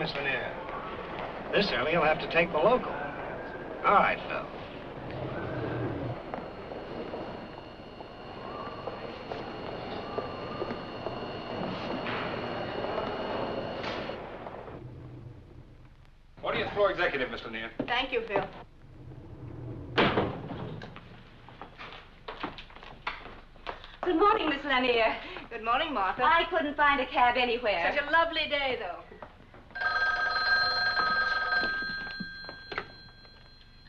Miss Lanier. This early, you'll have to take the local. All right, Phil. Floor executive, Miss Lanier. Thank you, Phil. Good morning, Miss Lanier. Good morning, Martha. I couldn't find a cab anywhere. Such a lovely day, though.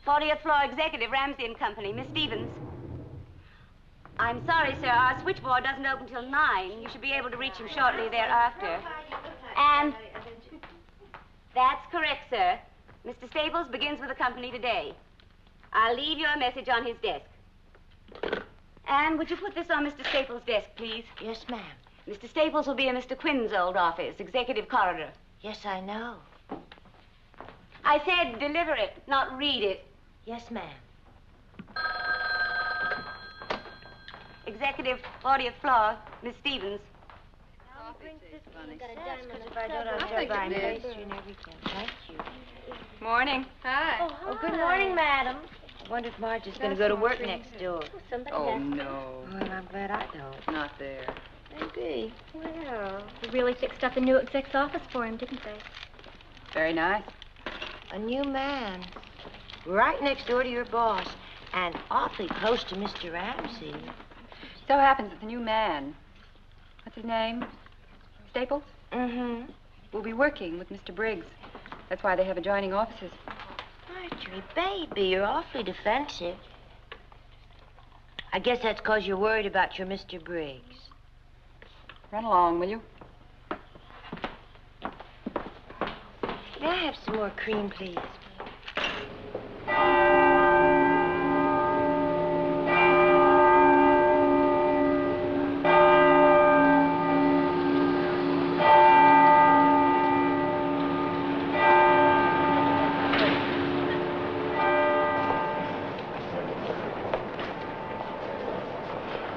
40th floor executive, Ramsey and Company, Miss Stevens. I'm sorry, sir. Our switchboard doesn't open till 9. You should be able to reach him shortly thereafter. And that's correct, sir. Mr. Staples begins with the company today. I'll leave you a message on his desk. Anne, would you put this on Mr. Staples' desk, please? Yes, ma'am. Mr. Staples will be in Mr. Quinn's old office, executive corridor. Yes, I know. I said deliver it, not read it. Yes, ma'am. Executive, 40th floor, Miss Stevens. Thank you. Morning. Hi. Oh, good morning, madam. I wonder if Marge is going to go to work next door. Oh, no. Well, I'm glad I don't. Not there. Maybe. Well, they really fixed up a new exec's office for him, didn't they? Very nice. A new man. Right next door to your boss. And awfully close to Mr. Ramsey. So happens that the new man, what's his name? Staples? Mm-hmm. Will be working with Mr. Briggs. That's why they have adjoining offices. Marjorie, baby, you're awfully defensive. I guess that's because you're worried about your Mr. Briggs. Run along, will you? May I have some more cream, please?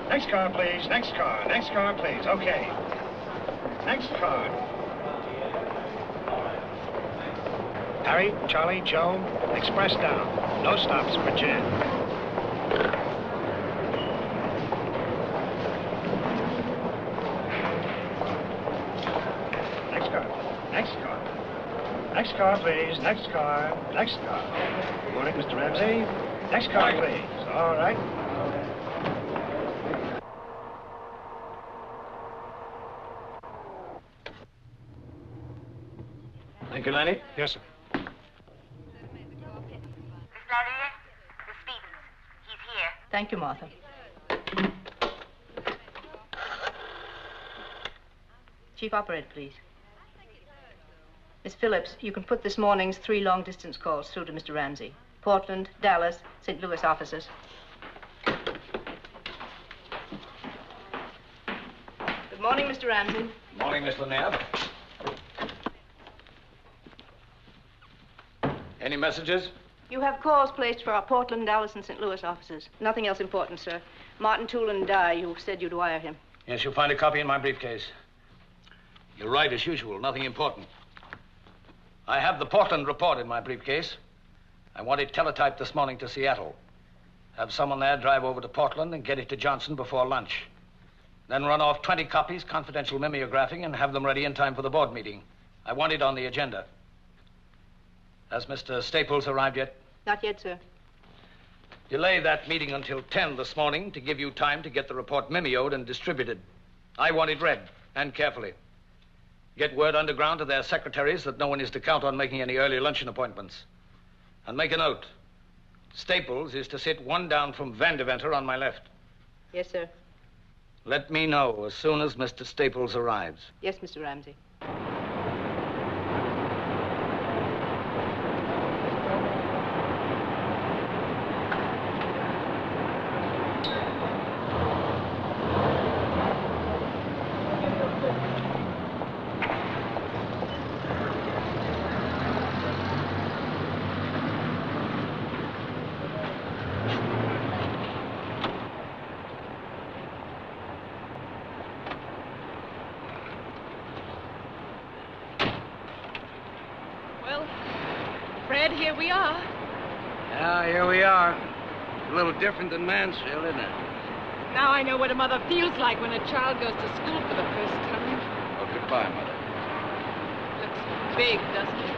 Next car, please. Next car. Next car, please. Okay. Next car. Harry, Charlie, Joe, express down. No stops for Jan. Next car. Next car. Next car, please. Next car. Next car. Morning, Mr. Ramsey. Next car, please. All right. Thank you, Lenny. Yes, sir. Miss Lanier, Miss Stevens. He's here. Thank you, Martha. Chief Operator, please. Miss Phillips, you can put this morning's 3 long-distance calls through to Mr. Ramsey. Portland, Dallas, St. Louis offices. Good morning, Mr. Ramsey. Morning, Miss Lanier. Any messages? You have calls placed for our Portland, Dallas, and St. Louis offices. Nothing else important, sir. Martin Toole and Dye, you said you'd wire him. Yes, you'll find a copy in my briefcase. You're right, as usual. Nothing important. I have the Portland report in my briefcase. I want it teletyped this morning to Seattle. Have someone there drive over to Portland and get it to Johnson before lunch. Then run off 20 copies, confidential mimeographing, and have them ready in time for the board meeting. I want it on the agenda. Has Mr. Staples arrived yet? Not yet, sir. Delay that meeting until 10 this morning to give you time to get the report mimeoed and distributed. I want it read, and carefully. Get word underground to their secretaries that no one is to count on making any early luncheon appointments. And make a note. Staples is to sit 1 down from Vandeventer on my left. Yes, sir. Let me know as soon as Mr. Staples arrives. Yes, Mr. Ramsey. here we are. Yeah, here we are. A little different than Mansfield, isn't it? Now I know what a mother feels like when a child goes to school for the first time. Oh, goodbye, Mother. Looks big, doesn't it?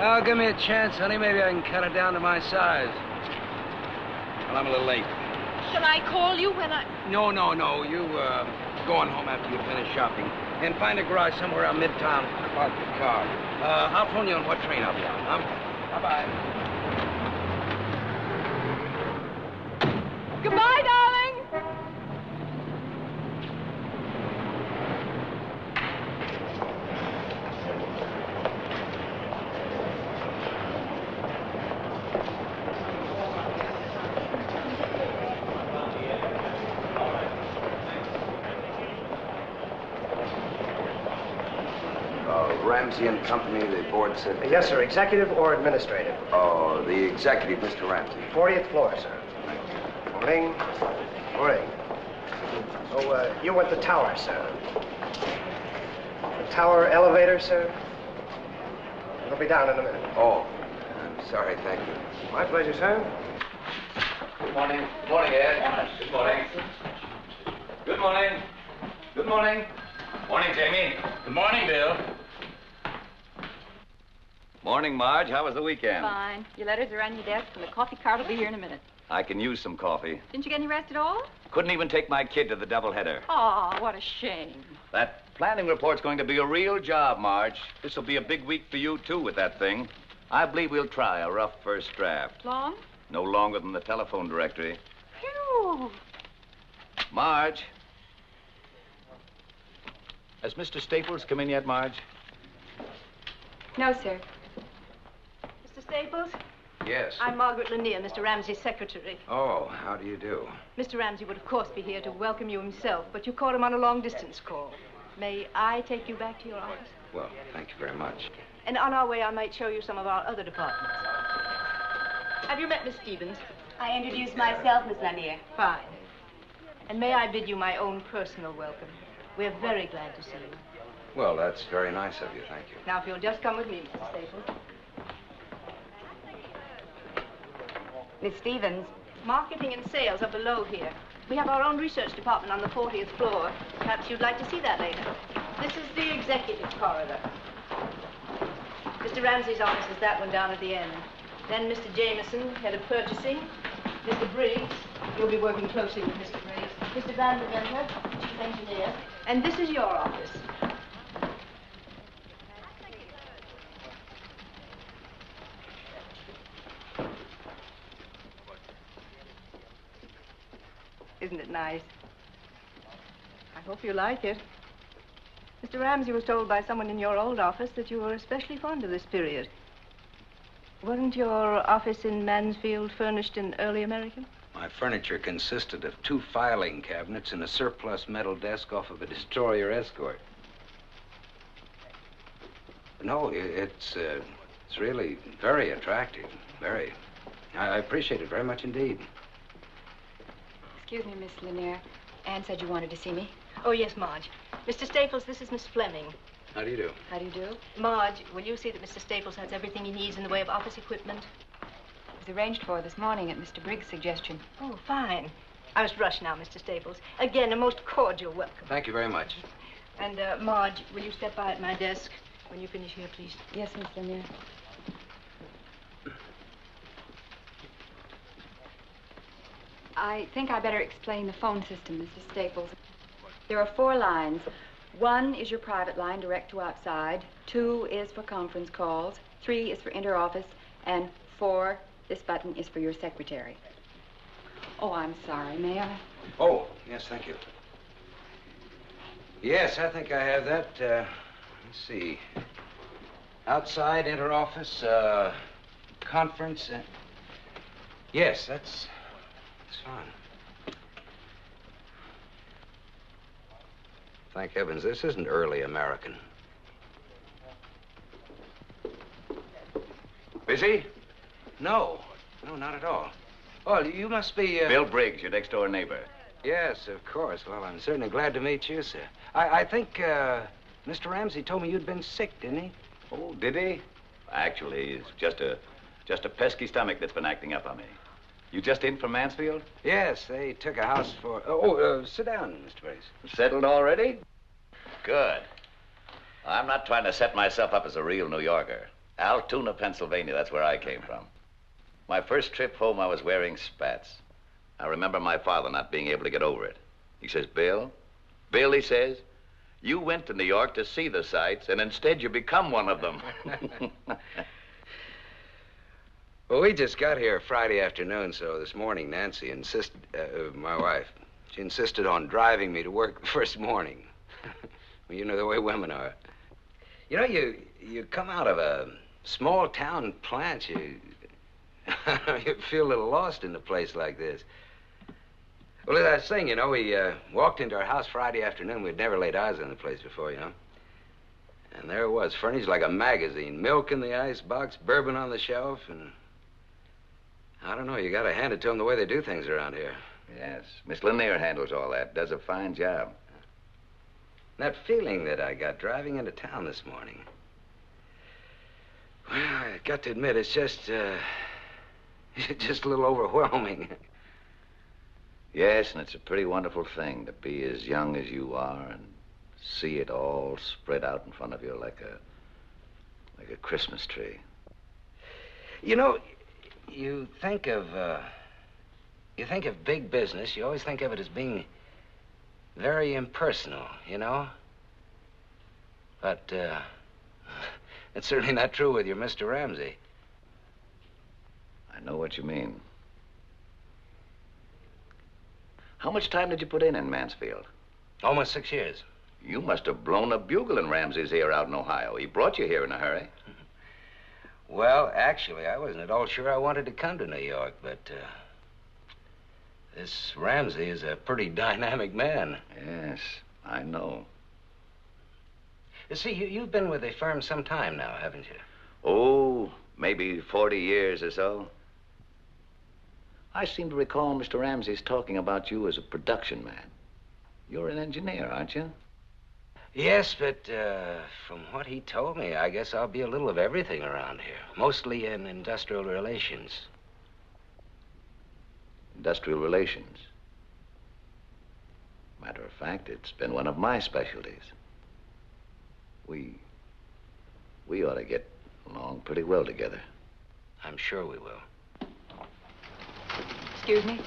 Oh, give me a chance, honey. Maybe I can cut it down to my size. Well, I'm a little late. Shall I call you when I... No. You, go on home after you finish shopping. And find a garage somewhere around Midtown. Park the car. I'll phone you on what train I'll be on, huh? Bye-bye. Goodbye, darling. Ramsey and Company, the board said... Yes, sir. Executive or administrative? Oh, the executive, Mr. Ramsey. 40th floor, sir. Morning. Morning. Oh, you want the tower, sir. The tower elevator, sir? It'll be down in a minute. Oh, I'm sorry, thank you. My pleasure, sir. Good morning. Good morning, Ed. Good morning. Good morning. Good morning. Morning, Jamie. Good morning, Bill. Morning, Marge. How was the weekend? Fine. Your letters are on your desk, and the coffee cart will be here in a minute. I can use some coffee. Didn't you get any rest at all? Couldn't even take my kid to the doubleheader. Oh, what a shame. That planning report's going to be a real job, Marge. This will be a big week for you, too, with that thing. I believe we'll try a rough first draft. Long? No longer than the telephone directory. Phew. Marge. Has Mr. Staples come in yet, Marge? No, sir. Mr. Staples? Yes. I'm Margaret Lanier, Mr. Ramsey's secretary. Oh, how do you do? Mr. Ramsey would, of course, be here to welcome you himself, but you caught him on a long-distance call. May I take you back to your office? Well, thank you very much. And on our way, I might show you some of our other departments. Have you met Miss Stevens? I introduced myself, Miss Lanier. Fine. And may I bid you my own personal welcome? We're very glad to see you. Well, that's very nice of you, thank you. Now, if you'll just come with me, Mr. Staples. Miss Stevens. Marketing and sales are below here. We have our own research department on the 40th floor. Perhaps you'd like to see that later. This is the executive corridor. Mr. Ramsey's office is that one down at the end. Then Mr. Jameson, head of purchasing. Mr. Briggs, you'll be working closely with Mr. Briggs. Mr. Van der Venter, chief engineer. And this is your office. Isn't it nice? I hope you like it. Mr. Ramsey was told by someone in your old office that you were especially fond of this period. Wasn't your office in Mansfield furnished in early American? My furniture consisted of 2 filing cabinets and a surplus metal desk off of a destroyer escort. No, it's really very attractive. Very. I appreciate it very much indeed. Excuse me, Miss Lanier. Anne said you wanted to see me. Oh, yes, Marge. Mr. Staples, this is Miss Fleming. How do you do? How do you do? Marge, will you see that Mr. Staples has everything he needs in the way of office equipment? It was arranged for this morning at Mr. Briggs' suggestion. Oh, fine. I must rush now, Mr. Staples. Again, a most cordial welcome. Thank you very much. And, Marge, will you step by at my desk when you finish here, please? Yes, Miss Lanier. I think I better explain the phone system, Mr. Staples. There are 4 lines. 1 is your private line, direct to outside. 2 is for conference calls. 3 is for inter-office. And 4, this button is for your secretary. Oh, I'm sorry. May I? Oh, yes, thank you. Yes, I think I have that. Let's see. Outside, inter-office, conference. Yes, that's fine. Thank heavens, this isn't early American. Busy? No, not at all. Oh, you must be, Bill Briggs, your next-door neighbor. Yes, of course. Well, I'm certainly glad to meet you, sir. I think, Mr. Ramsey told me you'd been sick, didn't he? Oh, did he? Actually, it's just a Just a pesky stomach that's been acting up on me. You just in from Mansfield? Yes, they took a house for... sit down, Mr. Briggs. Settled already? Good. I'm not trying to set myself up as a real New Yorker. Altoona, Pennsylvania, that's where I came from. My first trip home, I was wearing spats. I remember my father not being able to get over it. He says, Bill, he says, you went to New York to see the sights, and instead you become one of them. Well, we just got here Friday afternoon, so this morning Nancy insisted, my wife, she insisted on driving me to work the first morning. Well, you know the way women are. You know, you come out of a small town plant, you feel a little lost in a place like this. Well, as I was saying, you know, we walked into our house Friday afternoon. We'd never laid eyes on the place before, you know. And there it was, furnished like a magazine. Milk in the icebox, bourbon on the shelf, and... I don't know, you gotta hand it to them the way they do things around here. Yes, Miss Lanier handles all that, does a fine job. That feeling that I got driving into town this morning. Well, I got to admit, it's just a little overwhelming. Yes, and it's a pretty wonderful thing to be as young as you are and see it all spread out in front of you like a Christmas tree. You know, you think of big business, you always think of it as being very impersonal, you know? But, it's certainly not true with your Mr. Ramsey. I know what you mean. How much time did you put in Mansfield? Almost 6 years. You must have blown a bugle in Ramsey's ear out in Ohio. He brought you here in a hurry. Well, actually, I wasn't at all sure I wanted to come to New York, but, this Ramsey is a pretty dynamic man. Yes, I know. You see, you've been with the firm some time now, haven't you? Oh, maybe 40 years or so. I seem to recall Mr. Ramsey's talking about you as a production man. You're an engineer, aren't you? Yes, but from what he told me, I guess I'll be a little of everything around here. Mostly in industrial relations. Industrial relations? Matter of fact, it's been one of my specialties. We ought to get along pretty well together. I'm sure we will. Excuse me.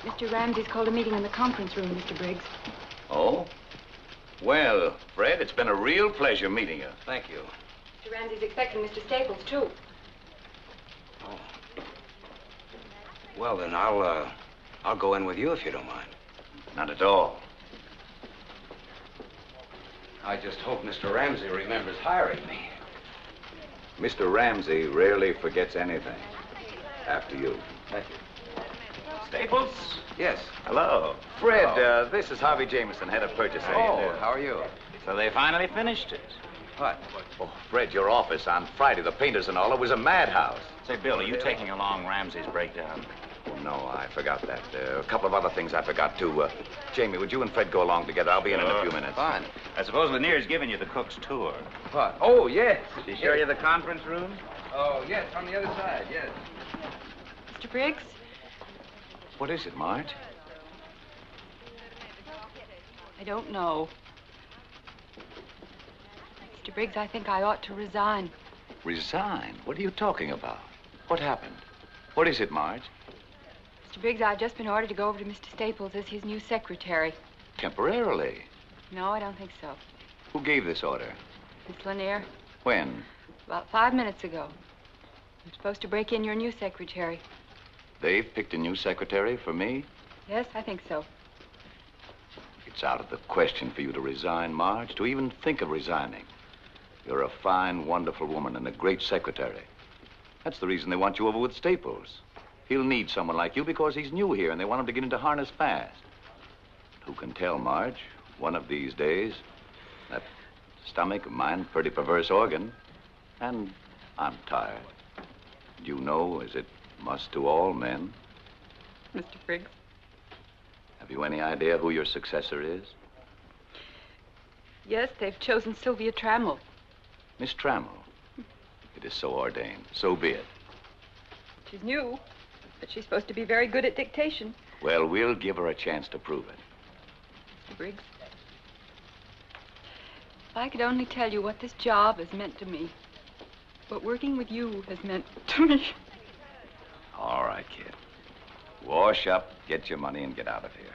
Mr. Ramsey's called a meeting in the conference room, Mr. Briggs. Oh? Well, Fred, it's been a real pleasure meeting you. Thank you. Mr. Ramsey's expecting Mr. Staples, too. Oh. Well, then I'll go in with you if you don't mind. Not at all. I just hope Mr. Ramsey remembers hiring me. Mr. Ramsey rarely forgets anything. After you. Thank you. Staples? Yes. Hello. Fred, Hello. this is Harvey Jameson, head of purchasing. Oh, how are you? So they finally finished it. What? Oh, Fred, your office on Friday, the painters and all, it was a madhouse. Say, Bill, are you taking along Ramsey's breakdown? Oh, no, I forgot that. A couple of other things I forgot, too. Jamie, would you and Fred go along together? I'll be in a few minutes. Fine. I suppose Lanier's giving you the cook's tour. What? Oh, yes. Did he show you the conference room? Oh, yes, on the other side, yes. Mr. Briggs? What is it, Marge? I don't know. Mr. Briggs, I think I ought to resign. Resign? What are you talking about? What happened? What is it, Marge? Mr. Briggs, I've just been ordered to go over to Mr. Staples as his new secretary. Temporarily? No, I don't think so. Who gave this order? Miss Lanier, When? about 5 minutes ago. I'm supposed to break in your new secretary. They've picked a new secretary for me? Yes, I think so. It's out of the question for you to resign, Marge, to even think of resigning. You're a fine, wonderful woman and a great secretary. That's the reason they want you over with Staples. He'll need someone like you because he's new here and they want him to get into harness fast. Who can tell, Marge? One of these days, that stomach of mine, pretty perverse organ, and I'm tired. You know, as it must to all men. Mr. Briggs? Have you any idea who your successor is? Yes, they've chosen Sylvia Trammell. Miss Trammell. It is so ordained. So be it. She's new, but she's supposed to be very good at dictation. Well, we'll give her a chance to prove it. Mr. Briggs, if I could only tell you what this job has meant to me, what working with you has meant to me. All right, kid. Wash up, get your money, and get out of here.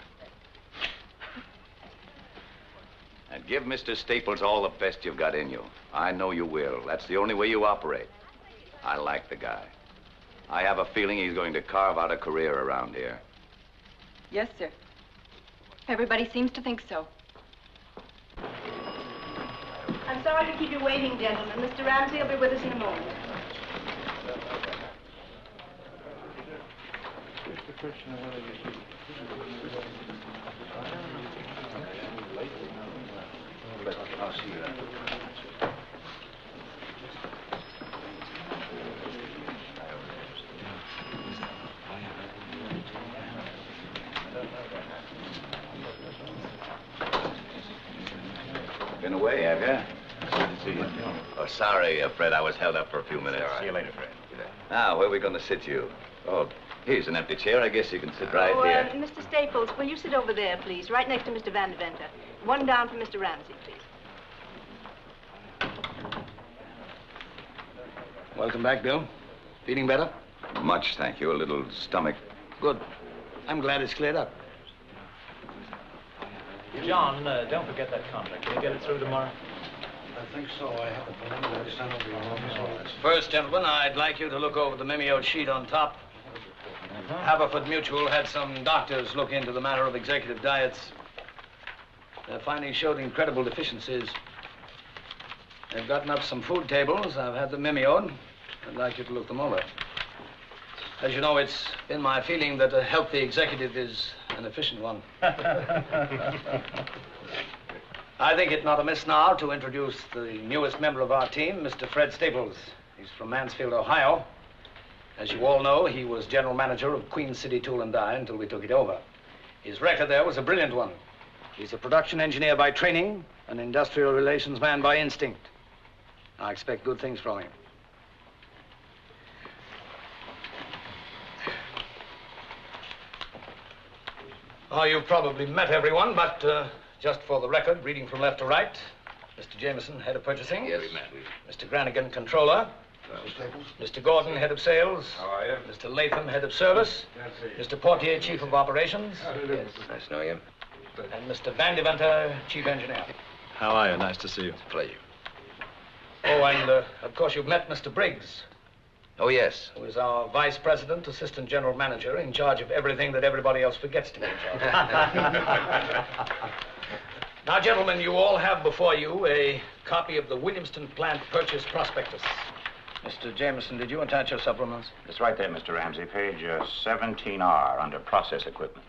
And give Mr. Staples all the best you've got in you. I know you will. That's the only way you operate. I like the guy. I have a feeling he's going to carve out a career around here. Yes, sir. Everybody seems to think so. I'm sorry to keep you waiting, gentlemen. Mr. Ramsey will be with us in a moment. I'll see you. Been away, have you? Good to see you. Oh, sorry, Fred. I was held up for a few minutes. See you later, Fred. Now, where are we going to sit you? Oh, here's an empty chair. I guess you can sit right here. Mr. Staples, will you sit over there, please? Right next to Mr. Van Deventer. One down for Mr. Ramsey, please. Welcome back, Bill. Feeling better? Much, thank you. A little stomach. Good. I'm glad it's cleared up. John, don't forget that contract. Can you get it through tomorrow? I think so. I have it preliminary sent over your office. First, gentlemen, I'd like you to look over the memo sheet on top. Haverford Mutual had some doctors look into the matter of executive diets. Their findings showed incredible deficiencies. They've gotten up some food tables. I've had them memoed. I'd like you to look them over. As you know, it's been my feeling that a healthy executive is an efficient one. I think it not amiss now to introduce the newest member of our team, Mr. Fred Staples. He's from Mansfield, Ohio. As you all know, he was general manager of Queen City Tool and Die until we took it over. His record there was a brilliant one. He's a production engineer by training, an industrial relations man by instinct. I expect good things from him. Oh, you've probably met everyone, but just for the record, reading from left to right, Mr. Jameson, head of purchasing. Yeah, we met. Mr. Granigan, controller. Staples. Mr. Gordon, head of sales. How are you? Mr. Latham, head of service. Mr. Portier, chief of operations. Yes, nice to know you. And Mr. Van Deventer, chief engineer. How are you? Nice to see you. It's a pleasure. Oh, and of course you've met Mr. Briggs, Oh, yes. who is our vice president, assistant general manager, in charge of everything that everybody else forgets to be in charge of. Now, gentlemen, you all have before you a copy of the Williamston plant purchase prospectus. Mr. Jameson, did you attach your supplements? It's right there, Mr. Ramsey, page 17R, under process equipment.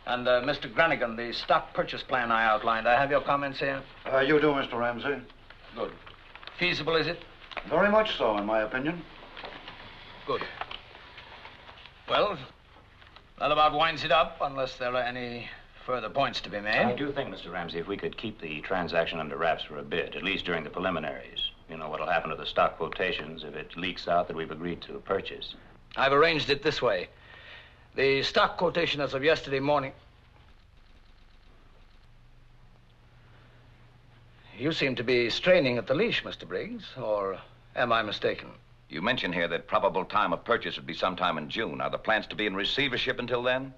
And Mr. Granigan, the stock purchase plan I outlined, I have your comments here? You do, Mr. Ramsey. Good. Feasible, is it? Very much so, in my opinion. Good. Well, that about winds it up, unless there are any further points to be made. I do think, Mr. Ramsey, if we could keep the transaction under wraps for a bit, at least during the preliminaries. You know what'll happen to the stock quotations if it leaks out that we've agreed to purchase. I've arranged it this way. The stock quotation as of yesterday morning... You seem to be straining at the leash, Mr. Briggs, or am I mistaken? You mentioned here that probable time of purchase would be sometime in June. Are the plants to be in receivership until then?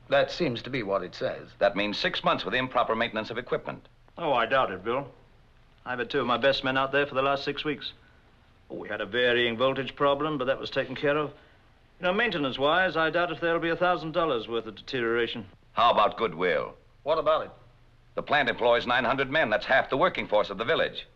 That seems to be what it says. That means 6 months with improper maintenance of equipment. Oh, I doubt it, Bill. I've had 2 of my best men out there for the last 6 weeks. Oh, we had a varying voltage problem, but that was taken care of. You know, maintenance-wise, I doubt if there'll be $1,000 worth of deterioration. How about goodwill? What about it? The plant employs 900 men. That's half the working force of the village.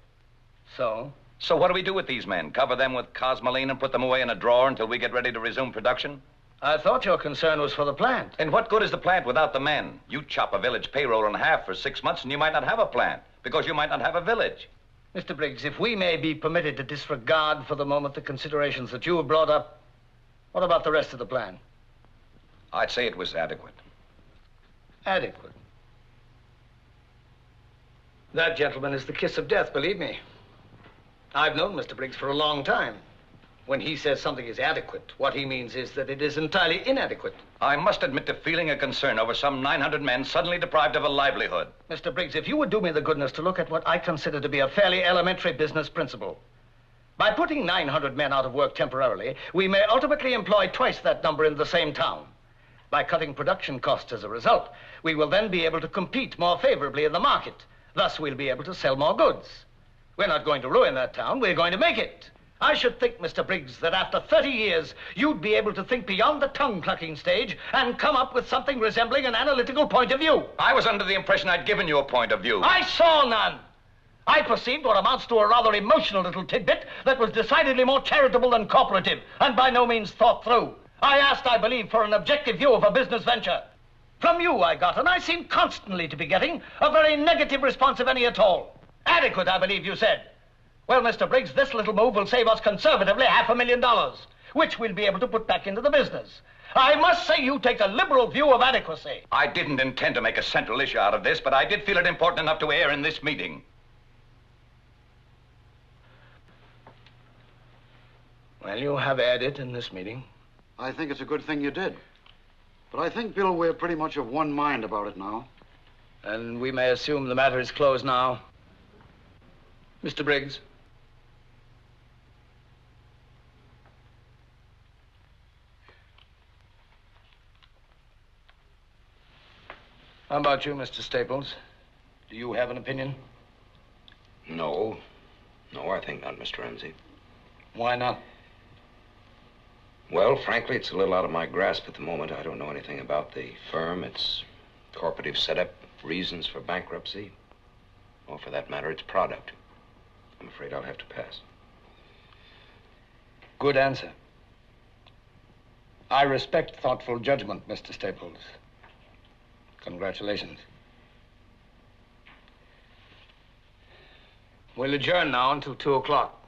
So? So what do we do with these men? Cover them with cosmoline and put them away in a drawer until we get ready to resume production? I thought your concern was for the plant. And what good is the plant without the men? You chop a village payroll in half for 6 months and you might not have a plant because you might not have a village. Mr. Briggs, if we may be permitted to disregard for the moment the considerations that you have brought up, what about the rest of the plan? I'd say it was adequate. Adequate. That, gentlemen, is the kiss of death, believe me. I've known Mr. Briggs for a long time. When he says something is adequate, what he means is that it is entirely inadequate. I must admit to feeling a concern over some 900 men suddenly deprived of a livelihood. Mr. Briggs, if you would do me the goodness to look at what I consider to be a fairly elementary business principle. By putting 900 men out of work temporarily, we may ultimately employ twice that number in the same town. By cutting production costs as a result, we will then be able to compete more favorably in the market. Thus, we'll be able to sell more goods. We're not going to ruin that town, we're going to make it. I should think, Mr. Briggs, that after 30 years, you'd be able to think beyond the tongue-clucking stage and come up with something resembling an analytical point of view. I was under the impression I'd given you a point of view. I saw none. I perceived what amounts to a rather emotional little tidbit that was decidedly more charitable than cooperative, and by no means thought through. I asked, I believe, for an objective view of a business venture. From you I got, and I seem constantly to be getting, a very negative response, if any at all. Adequate, I believe you said. Well, Mr. Briggs, this little move will save us conservatively $500,000, which we'll be able to put back into the business. I must say you take a liberal view of adequacy. I didn't intend to make a central issue out of this, but I did feel it important enough to air in this meeting. Well, you have aired it in this meeting. I think it's a good thing you did. But I think, Bill, we're pretty much of one mind about it now. And we may assume the matter is closed now. Mr. Briggs. How about you, Mr. Staples? Do you have an opinion? No. No, I think not, Mr. Ramsey. Why not? Well, frankly, it's a little out of my grasp at the moment. I don't know anything about the firm, its corporative setup, reasons for bankruptcy, or for that matter, its product. I'm afraid I'll have to pass. Good answer. I respect thoughtful judgment, Mr. Staples. Congratulations. We'll adjourn now until 2 o'clock.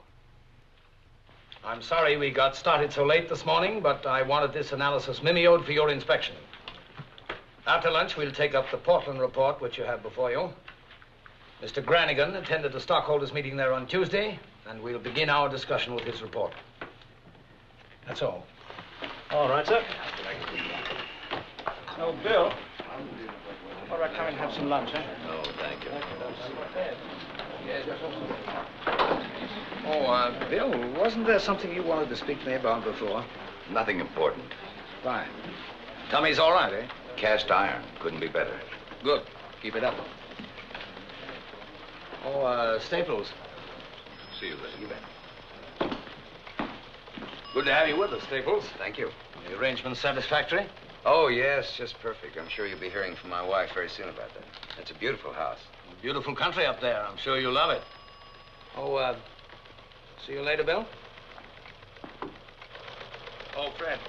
I'm sorry we got started so late this morning, but I wanted this analysis mimeoed for your inspection. After lunch, we'll take up the Portland report, which you have before you. Mr. Granigan attended the stockholders' meeting there on Tuesday, and we'll begin our discussion with his report. That's all. All right, sir. Oh, Bill. All right, come and have some lunch, eh? Oh, thank you. Oh, Bill, wasn't there something you wanted to speak to me about before? Nothing important. Fine. Tummy's all right, eh? Cast iron. Couldn't be better. Good. Keep it up. Oh, Staples. See you later. You bet. Good to have you with us, Staples. Thank you. The arrangement's satisfactory? Oh, yes, just perfect. I'm sure you'll be hearing from my wife very soon about that. It's a beautiful house. Beautiful country up there. I'm sure you'll love it. Oh, see you later, Bill. Oh, Fred.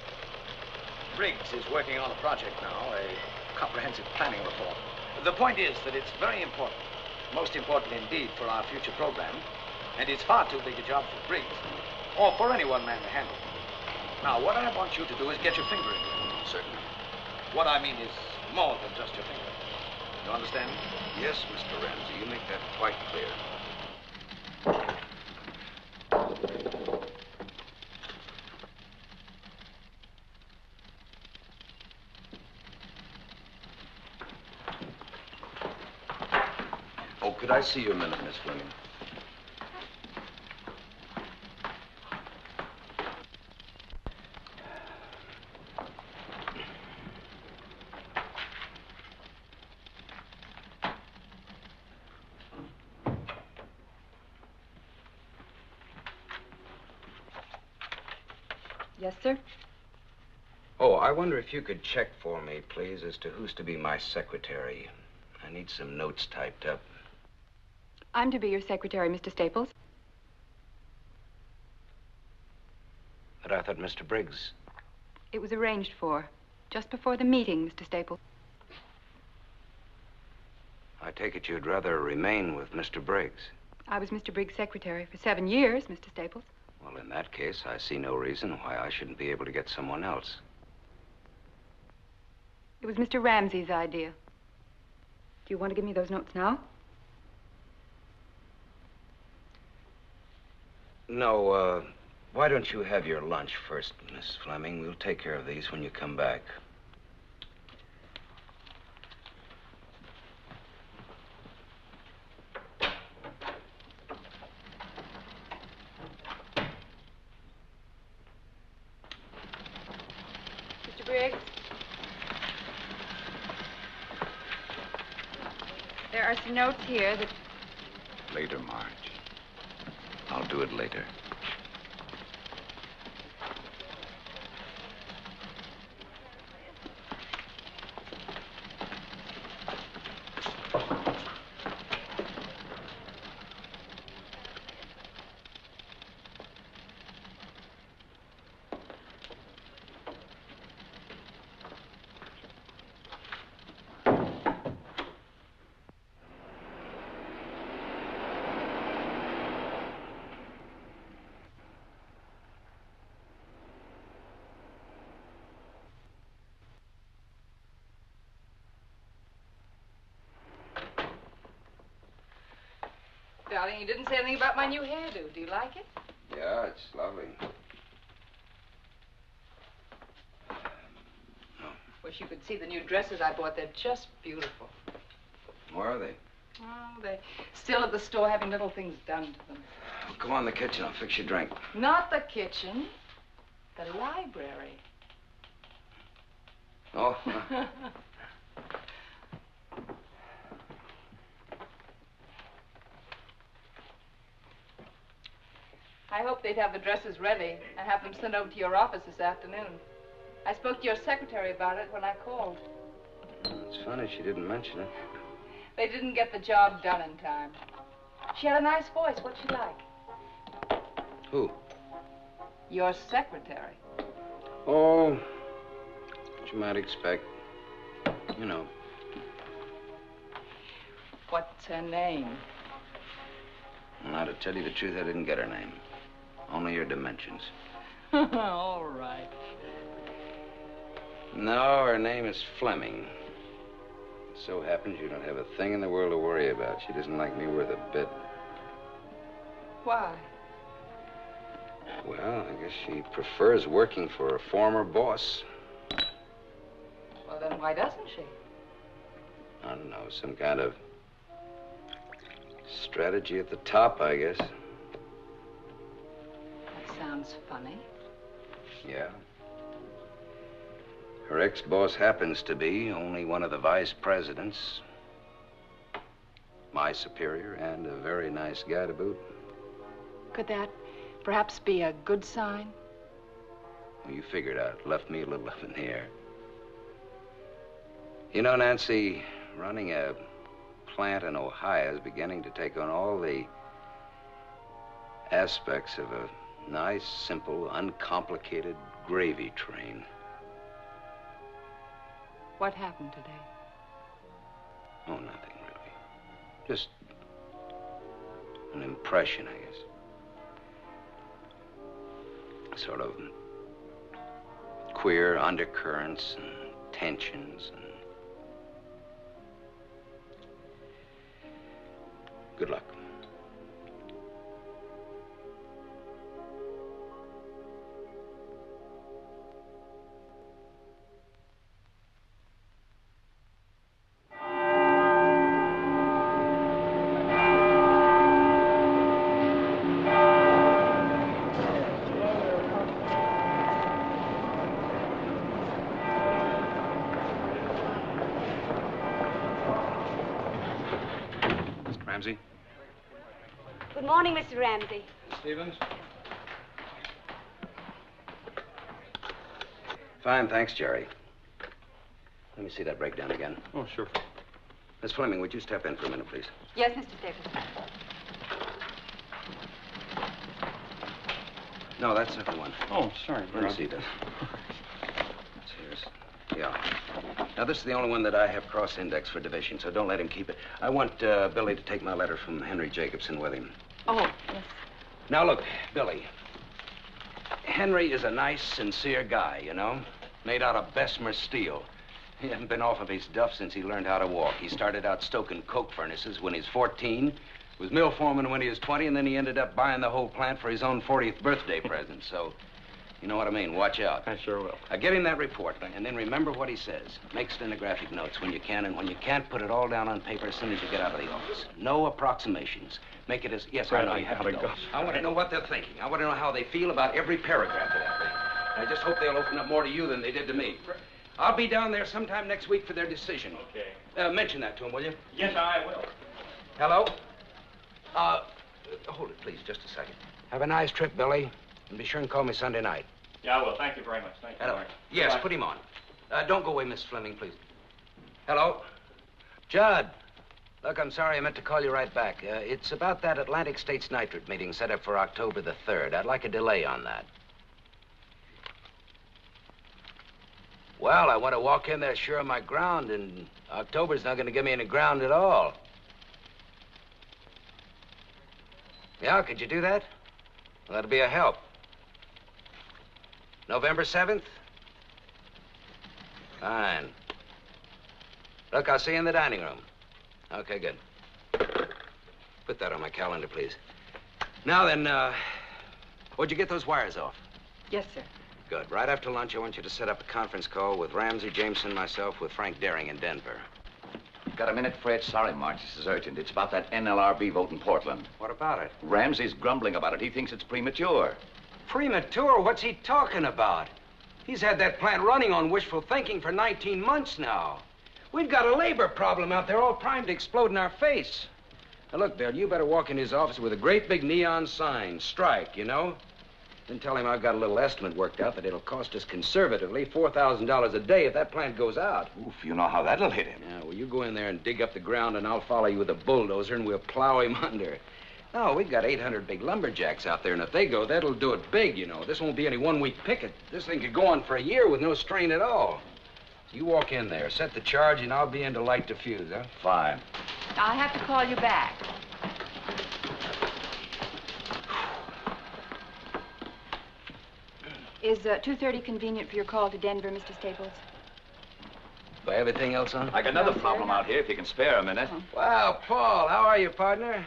Briggs is working on a project now, a comprehensive planning report. The point is that it's very important, most important indeed for our future program, and it's far too big a job for Briggs, or for any one man to handle. Now, what I want you to do is get your finger into it. Certainly. What I mean is more than just your finger. You understand? Yes, Mr. Ramsey, you make that quite clear. Oh, could I see you a minute, Miss Fleming? Yes, sir? Oh, I wonder if you could check for me, please, as to who's to be my secretary. I need some notes typed up. I'm to be your secretary, Mr. Staples. But I thought Mr. Briggs... It was arranged for, just before the meeting, Mr. Staples. I take it you'd rather remain with Mr. Briggs. I was Mr. Briggs' secretary for 7 years, Mr. Staples. Well, in that case, I see no reason why I shouldn't be able to get someone else. It was Mr. Ramsey's idea. Do you want to give me those notes now? No, Why don't you have your lunch first, Miss Fleming? We'll take care of these when you come back. Mr. Briggs? There are some notes here that... Later, Marge. I'll do it later. Darling, you didn't say anything about my new hairdo. Do you like it? Yeah, it's lovely. Wish you could see the new dresses I bought. They're just beautiful. Where are they? Oh, they're still at the store having little things done to them. Oh, come on in the kitchen. I'll fix your drink. Not the kitchen. The library. Oh. I hoped they'd have the dresses ready and have them sent over to your office this afternoon. I spoke to your secretary about it when I called. It's funny she didn't mention it. They didn't get the job done in time. She had a nice voice. What'd she like? Who? Your secretary. Oh, what you might expect. You know. What's her name? Now, to tell you the truth, I didn't get her name. Only her dimensions. All right. No, her name is Fleming. It so happens you don't have a thing in the world to worry about. She doesn't like me worth a bit. Why? Well, I guess she prefers working for a former boss. Well, then why doesn't she? I don't know, some kind of strategy at the top, I guess. That sounds funny. Yeah. Her ex-boss happens to be only one of the vice presidents. My superior, and a very nice guy to boot. Could that perhaps be a good sign? Well, you figured out. Left me a little up in the air. You know, Nancy, running a plant in Ohio is beginning to take on all the aspects of a nice, simple, uncomplicated gravy train. What happened today? Oh, nothing really. Just an impression, I guess. Sort of queer undercurrents and tensions and... Good luck. Ramsey? Good morning, Mr. Ramsey. Stevens? Fine, thanks, Jerry. Let me see that breakdown again. Oh, sure. Miss Fleming, would you step in for a minute, please? Yes, Mr. Stapleton. No, that's not the one. Oh, sorry, Let me see that. Yeah. Now, this is the only one that I have cross-indexed for division, so don't let him keep it. I want Billy to take my letter from Henry Jacobson with him. Oh, yes. Now, look, Billy. Henry is a nice, sincere guy, you know? Made out of Bessemer steel. He hasn't been off of his duff since he learned how to walk. He started out stoking coke furnaces when he was 14, Was mill foreman when he was 20, and then he ended up buying the whole plant for his own 40th birthday present. So, you know what I mean. Watch out. I sure will. Get him that report, and then remember what he says. Make stenographic notes when you can, and when you can't, put it all down on paper as soon as you get out of the office. No approximations. Make it as... Yes, I know you have to go. I want to know what they're thinking. I want to know how they feel about every paragraph of that thing. And I just hope they'll open up more to you than they did to me. I'll be down there sometime next week for their decision. Okay. Mention that to them, will you? Yes, I will. Hello? Hold it, please, just a second. Have a nice trip, Billy. And be sure and call me Sunday night. Yeah, I will. Thank you very much. Thank you. Hello. Yes, put him on. Don't go away, Miss Fleming, please. Hello? Judd. Look, I'm sorry. I meant to call you right back. It's about that Atlantic States Nitrate meeting set up for October the 3rd. I'd like a delay on that. Well, I want to walk in there sure of my ground, and October's not going to give me any ground at all. Yeah, could you do that? Well, that'd be a help. November 7th? Fine. Look, I'll see you in the dining room. Okay, good. Put that on my calendar, please. Now then, where'd you get those wires off? Yes, sir. Good. Right after lunch, I want you to set up a conference call with Ramsey, Jameson, myself, with Frank Daring in Denver. Got a minute, Fred? Sorry, Marge. This is urgent. It's about that NLRB vote in Portland. What about it? Ramsey's grumbling about it. He thinks it's premature. Premature? What's he talking about? He's had that plant running on wishful thinking for 19 months now. We've got a labor problem out there all primed to explode in our face. Now, look, Bill, you better walk in his office with a great big neon sign, strike, you know? Then tell him I've got a little estimate worked out that it'll cost us conservatively $4,000 a day if that plant goes out. Oof, you know how that'll hit him. Yeah, well, you go in there and dig up the ground, and I'll follow you with a bulldozer, and we'll plow him under. No, we've got 800 big lumberjacks out there, and if they go, that'll do it big, you know. This won't be any one-week picket. This thing could go on for a year with no strain at all. You walk in there, set the charge, and I'll be in to light the fuse, huh? Fine. I'll have to call you back. Is 2:30 convenient for your call to Denver, Mr. Staples? Do I have anything else on? I got another problem out here, if you can spare a minute. Well, Paul, how are you, partner?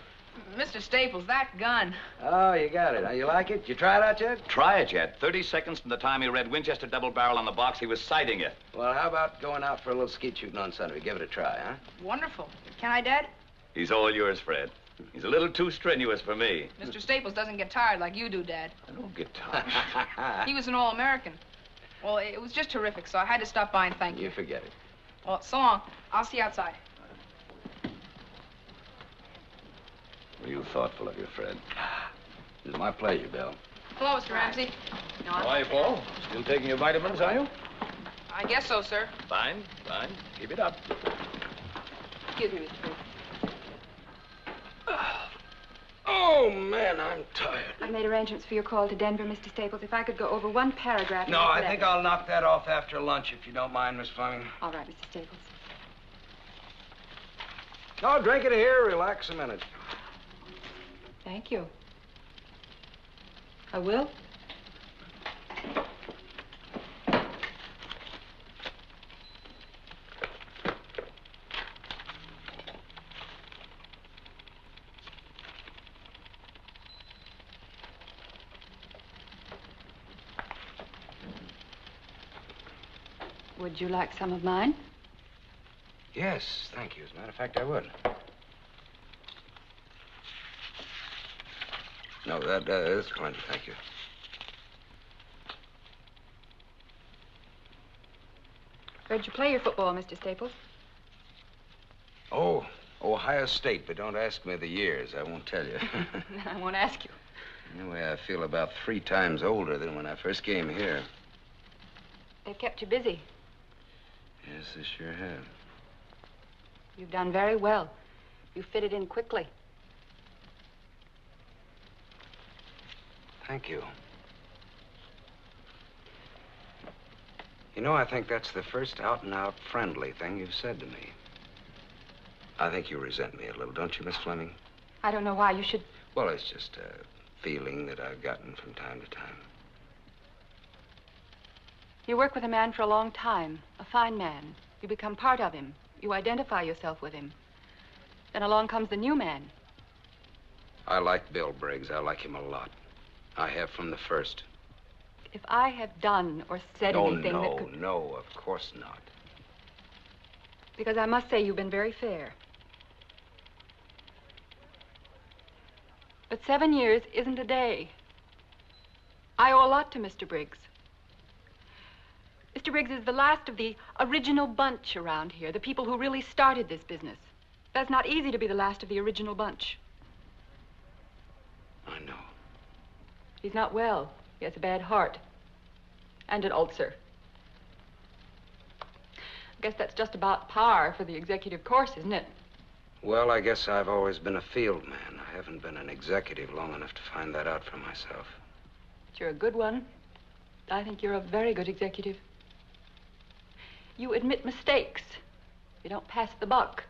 Mr. Staples, that gun. Oh, you got it. Now, you like it? You try it out yet? Try it yet. 30 seconds from the time he read Winchester double barrel on the box, he was sighting it. Well, how about going out for a little skeet shooting on Sunday? Give it a try, huh? Wonderful. Can I, Dad? He's all yours, Fred. He's a little too strenuous for me. Mr. Staples doesn't get tired like you do, Dad. I don't get tired. He was an All-American. Well, it was just terrific, so I had to stop by and thank you. You forget it. Well, so long. I'll see you outside. Real thoughtful of you, Fred. It's my pleasure, Bill. Hello, Mr. Ramsey. How are you, Paul? Still taking your vitamins, are you? I guess so, sir. Fine, fine. Keep it up. Excuse me, Mr. Staples. Oh, man, I'm tired. I've made arrangements for your call to Denver, Mr. Staples. If I could go over one paragraph... No, I think I'll knock that off after lunch, if you don't mind, Miss Fleming. All right, Mr. Staples. Oh, drink it here. Relax a minute. Thank you. I will. Would you like some of mine? Yes, thank you. As a matter of fact, I would. No, that's plenty, thank you. Where'd you play your football, Mr. Staples? Oh, Ohio State, but don't ask me the years. I won't tell you. I won't ask you. Anyway, I feel about 3 times older than when I first came here. They've kept you busy. Yes, they sure have. You've done very well. You fitted in quickly. Thank you. You know, I think that's the first out-and-out friendly thing you've said to me. I think you resent me a little, don't you, Miss Fleming? I don't know why you should... Well, it's just a feeling that I've gotten from time to time. You work with a man for a long time, a fine man. You become part of him. You identify yourself with him. Then along comes the new man. I like Bill Briggs. I like him a lot. I have from the first. If I have done or said anything that could... No, of course not. Because I must say you've been very fair. But 7 years isn't a day. I owe a lot to Mr. Briggs. Mr. Briggs is the last of the original bunch around here, the people who really started this business. That's not easy to be the last of the original bunch. I know. He's not well. He has a bad heart. And an ulcer. I guess that's just about par for the executive course, isn't it? Well, I guess I've always been a field man. I haven't been an executive long enough to find that out for myself. But you're a good one. I think you're a very good executive. You admit mistakes. You don't pass the buck.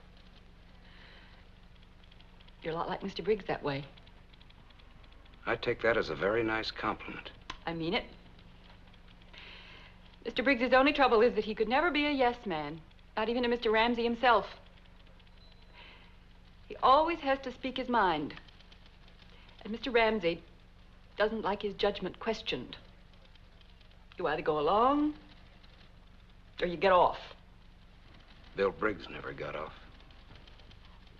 You're a lot like Mr. Briggs that way. I take that as a very nice compliment. I mean it. Mr. Briggs' only trouble is that he could never be a yes man, not even to Mr. Ramsey himself. He always has to speak his mind. And Mr. Ramsey doesn't like his judgment questioned. You either go along or you get off. Bill Briggs never got off.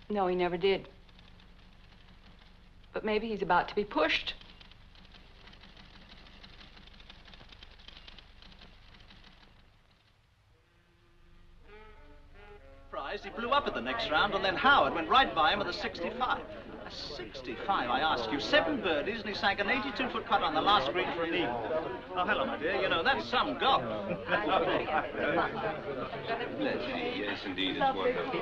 No, he never did. But maybe he's about to be pushed. He blew up at the next round, and then Howard went right by him with a 65. A 65, I ask you. 7 birdies, and he sank an 82-foot putt on the last green for an eagle. Oh, hello, my dear. You know, that's some golf. Yes, indeed, it's wonderful.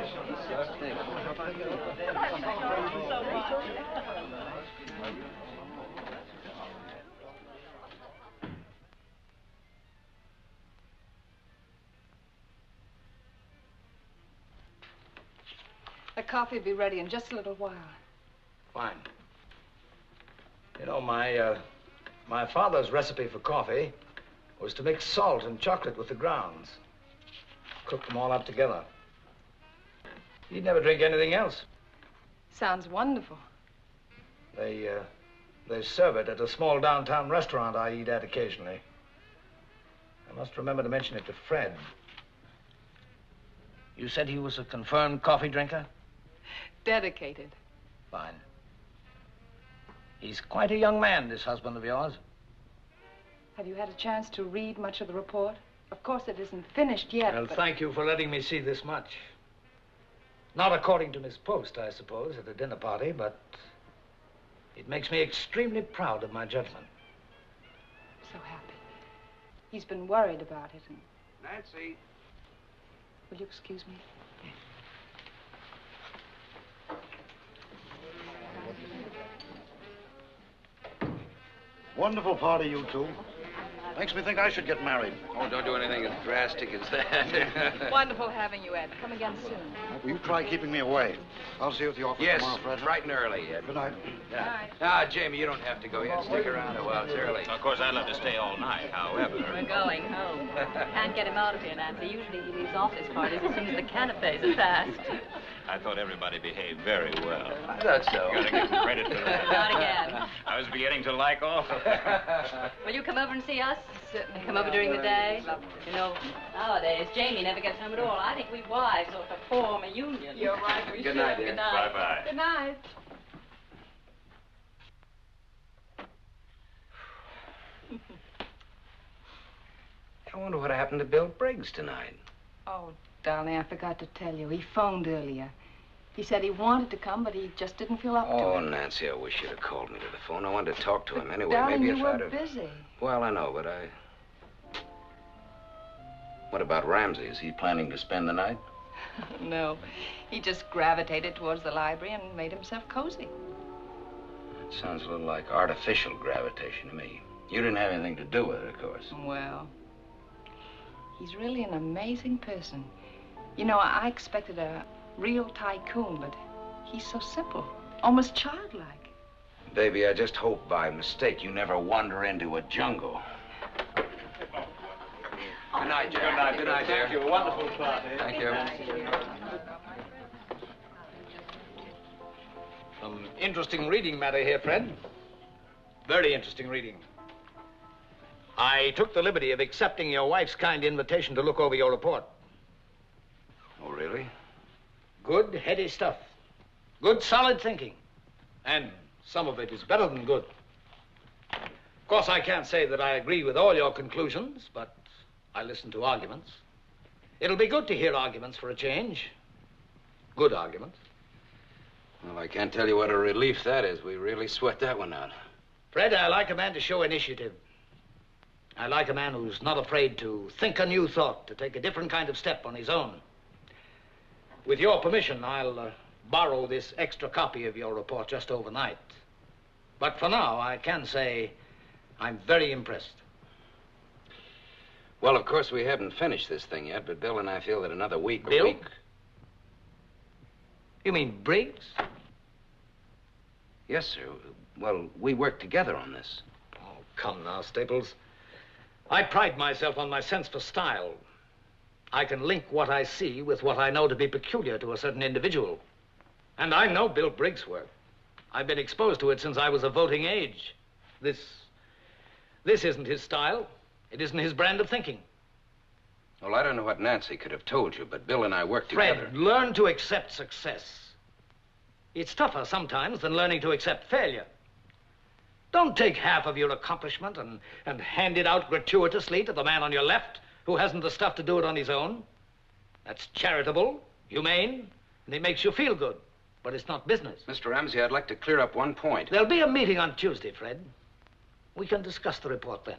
The coffee will be ready in just a little while. Fine. You know, my father's recipe for coffee was to mix salt and chocolate with the grounds. Cook them all up together. He'd never drink anything else. Sounds wonderful. They serve it at a small downtown restaurant I eat at occasionally. I must remember to mention it to Fred. You said he was a confirmed coffee drinker? Dedicated. Fine. He's quite a young man, this husband of yours. Have you had a chance to read much of the report? Of course, it isn't finished yet, Well, but... thank you for letting me see this much. Not according to Miss Post, I suppose, at a dinner party, but it makes me extremely proud of my judgment. So happy. He's been worried about it, and... Nancy. Will you excuse me? Wonderful party, you two. Makes me think I should get married. Oh, don't do anything as drastic as that. Wonderful having you, Ed. Come again soon. Will you try keeping me away? I'll see you at the office Yes, tomorrow, Fred. bright and early, Ed. Good night. Ah, Jamie, you don't have to go yet. Stick around a while. It's early. Of course, I'd love to stay all night, however. We're going home. Can't get him out of here, Nancy. Usually he leaves office parties as soon as the canapes are passed. I thought everybody behaved very well. I thought so. You gotta give him credit for that. Not again. I was beginning to like off. Will you come over and see us? Certainly. Come over during the day? You know, nowadays, Jamie never gets home at all. I think we wives ought to form a union. You're right, we Good should. night, dear. Good night. Bye-bye. Good night. I wonder what happened to Bill Briggs tonight. Oh, darling, I forgot to tell you. He phoned earlier. He said he wanted to come, but he just didn't feel up to Oh, it. Nancy, I wish you'd have called me to the phone. I wanted to talk to him anyway. Darling, Maybe you if were I'd have... busy. Well, I know, but I... What about Ramsey? Is he planning to spend the night? No. He just gravitated towards the library and made himself cozy. It sounds a little like artificial gravitation to me. You didn't have anything to do with it, of course. Well, he's really an amazing person. You know, I expected a real tycoon, but he's so simple, almost childlike. Baby, I just hope by mistake you never wander into a jungle. Good night, Jack. Good night. Good night, dear. Thank you. A wonderful party. Thank you. Some interesting reading matter here, Fred. Very interesting reading. I took the liberty of accepting your wife's kind invitation to look over your report. Oh, really? Good, heady stuff. Good, solid thinking. And some of it is better than good. Of course, I can't say that I agree with all your conclusions, but I listen to arguments. It'll be good to hear arguments for a change. Good arguments. Well, I can't tell you what a relief that is. We really sweat that one out. Fred, I like a man to show initiative. I like a man who's not afraid to think a new thought, to take a different kind of step on his own. With your permission, I'll borrow this extra copy of your report just overnight. But for now, I can say I'm very impressed. Well, of course, we haven't finished this thing yet, but Bill and I feel that another week... Bill? A week... You mean Briggs? Yes, sir. Well, we work together on this. Oh, come now, Staples. I pride myself on my sense for style. I can link what I see with what I know to be peculiar to a certain individual. And I know Bill Briggs' work. I've been exposed to it since I was of voting age. This isn't his style. It isn't his brand of thinking. Well, I don't know what Nancy could have told you, but Bill and I work together. Fred, learn to accept success. It's tougher sometimes than learning to accept failure. Don't take half of your accomplishment and hand it out gratuitously to the man on your left who hasn't the stuff to do it on his own. That's charitable, humane, and it makes you feel good. But it's not business. Mr. Ramsey, I'd like to clear up one point. There'll be a meeting on Tuesday, Fred. We can discuss the report then.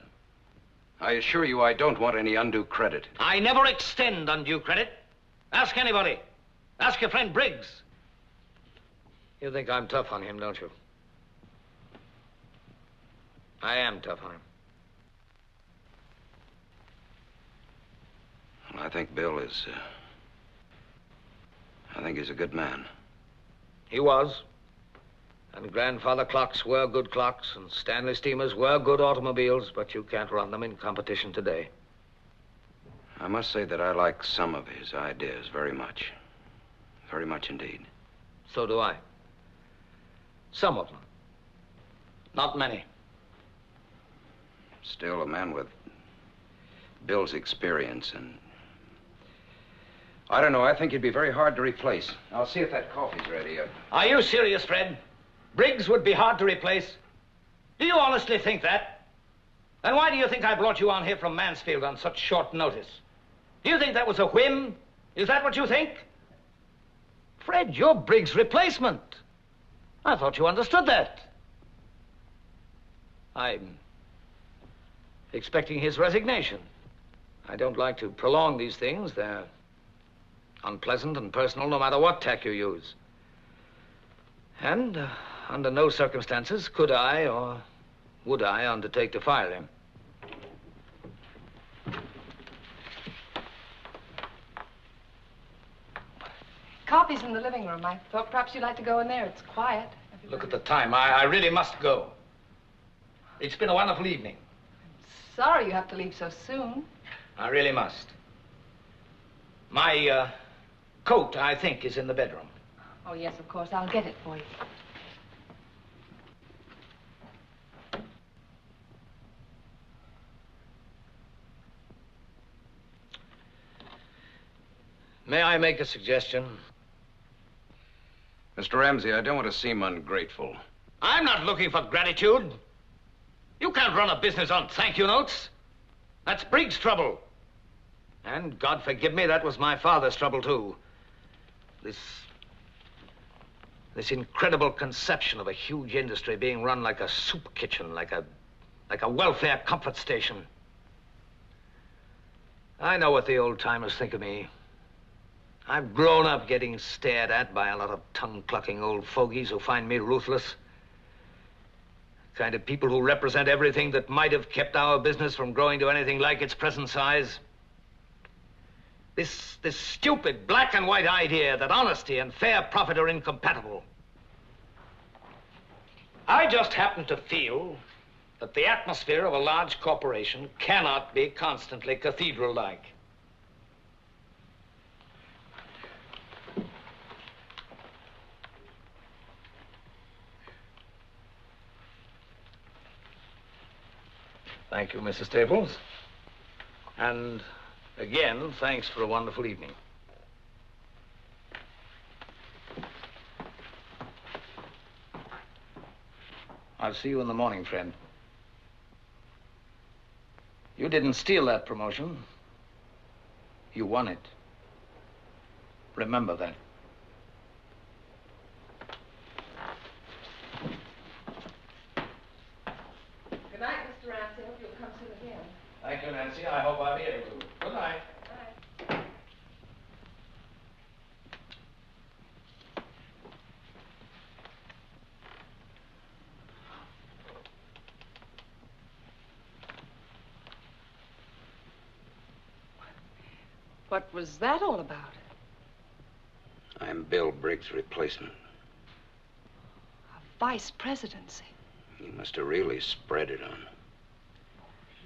I assure you I don't want any undue credit. I never extend undue credit. Ask anybody. Ask your friend Briggs. You think I'm tough on him, don't you? I am tough on him. Well, I think Bill is... I think he's a good man. He was. And grandfather clocks were good clocks, and Stanley steamers were good automobiles, but you can't run them in competition today. I must say that I like some of his ideas very much. Very much indeed. So do I. Some of them. Not many. Still, a man with Bill's experience and... I don't know, I think he'd be very hard to replace. I'll see if that coffee's ready. Are you serious, Fred? Briggs would be hard to replace? Do you honestly think that? Then why do you think I brought you on here from Mansfield on such short notice? Do you think that was a whim? Is that what you think? Fred, you're Briggs' replacement. I thought you understood that. I'm expecting his resignation. I don't like to prolong these things. They're unpleasant and personal no matter what tack you use. And under no circumstances could I or would I undertake to fire him. Coffee's in the living room. I thought perhaps you'd like to go in there. It's quiet. Look at the time. I really must go. It's been a wonderful evening. Sorry you have to leave so soon. I really must. My coat, I think, is in the bedroom. Oh, yes, of course. I'll get it for you. May I make a suggestion? Mr. Ramsey, I don't want to seem ungrateful. I'm not looking for gratitude. You can't run a business on thank you notes. That's Briggs' trouble. And God forgive me, that was my father's trouble, too. This incredible conception of a huge industry being run like a soup kitchen, like a welfare comfort station. I know what the old-timers think of me. I've grown up getting stared at by a lot of tongue-clucking old fogies who find me ruthless. The kind of people who represent everything that might have kept our business from growing to anything like its present size. This stupid black and white idea that honesty and fair profit are incompatible. I just happen to feel that the atmosphere of a large corporation cannot be constantly cathedral-like. Thank you, Mrs. Staples. And again, thanks for a wonderful evening. I'll see you in the morning, friend. You didn't steal that promotion. You won it. Remember that. Good night, Mr. Ramsey. Hope you'll come soon again. Thank you, Nancy. I hope I'll be able to. Good night. What was that all about? I'm Bill Briggs' replacement. Vice presidency. You must have really spread it on.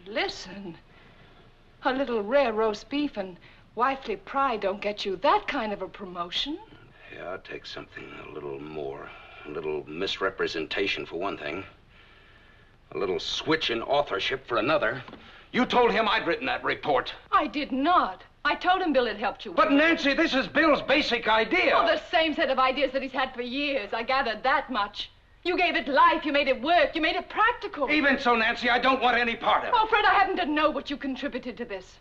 Listen, a little rare roast beef and wifely pride don't get you that kind of a promotion. Yeah, I'll take something a little more. A little misrepresentation for one thing. A little switch in authorship for another. You told him I'd written that report. I did not. I told him Bill had helped you. But Nancy, this is Bill's basic idea. Oh, the same set of ideas that he's had for years. I gathered that much. You gave it life, you made it work, you made it practical. Even so, Nancy, I don't want any part of it. Oh, Fred, I happen to know what you contributed to this.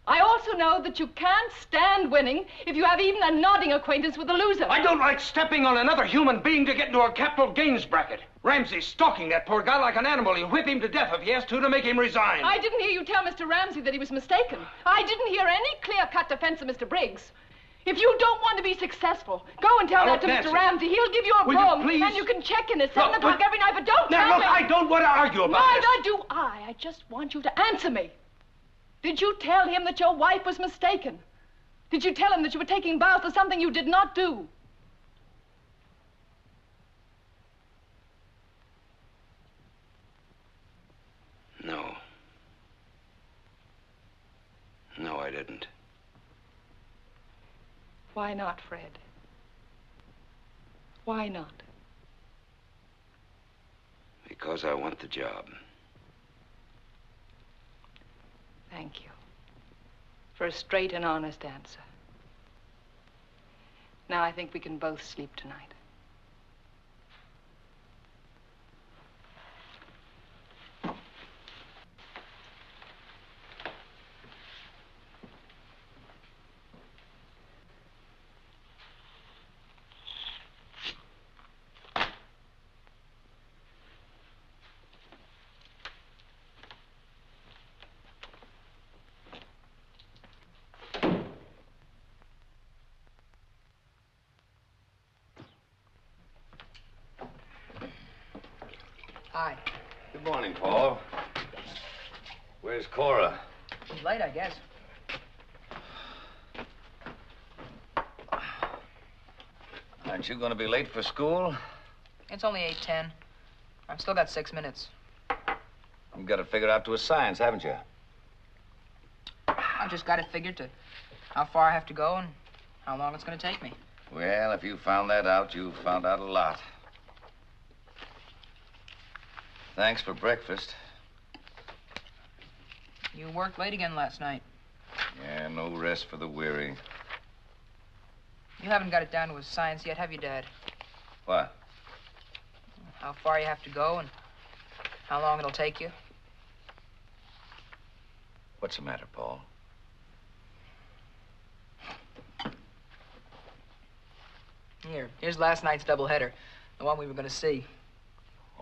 I also know that you can't stand winning if you have even a nodding acquaintance with a loser. I don't like stepping on another human being to get into a capital gains bracket. Ramsey's stalking that poor guy like an animal. He'll whip him to death if he has to make him resign. I didn't hear you tell Mr. Ramsey that he was mistaken. I didn't hear any clear-cut defense of Mr. Briggs. If you don't want to be successful, go and tell that to Nancy. Mr. Ramsey. He'll give you a Will you broom, please? and you can check in at 7 Look, o'clock every night, but don't Now, tell look, me. I don't want to argue about this. Neither do I. I just want you to answer me. Did you tell him that your wife was mistaken? Did you tell him that you were taking vows for something you did not do? No. No, I didn't. Why not, Fred? Why not? Because I want the job. Thank you for a straight and honest answer. Now I think we can both sleep tonight. Hi. Good morning, Paul. Where's Cora? She's late, I guess. Aren't you going to be late for school? It's only 8:10. I've still got 6 minutes. You've got it figured out to a science, haven't you? I've just got it figured to how far I have to go and how long it's going to take me. Well, if you found that out, you've found out a lot. Thanks for breakfast. You worked late again last night. Yeah, no rest for the weary. You haven't got it down to a science yet, have you, Dad? What? How far you have to go and how long it'll take you? What's the matter, Paul? Here's last night's doubleheader, the one we were going to see.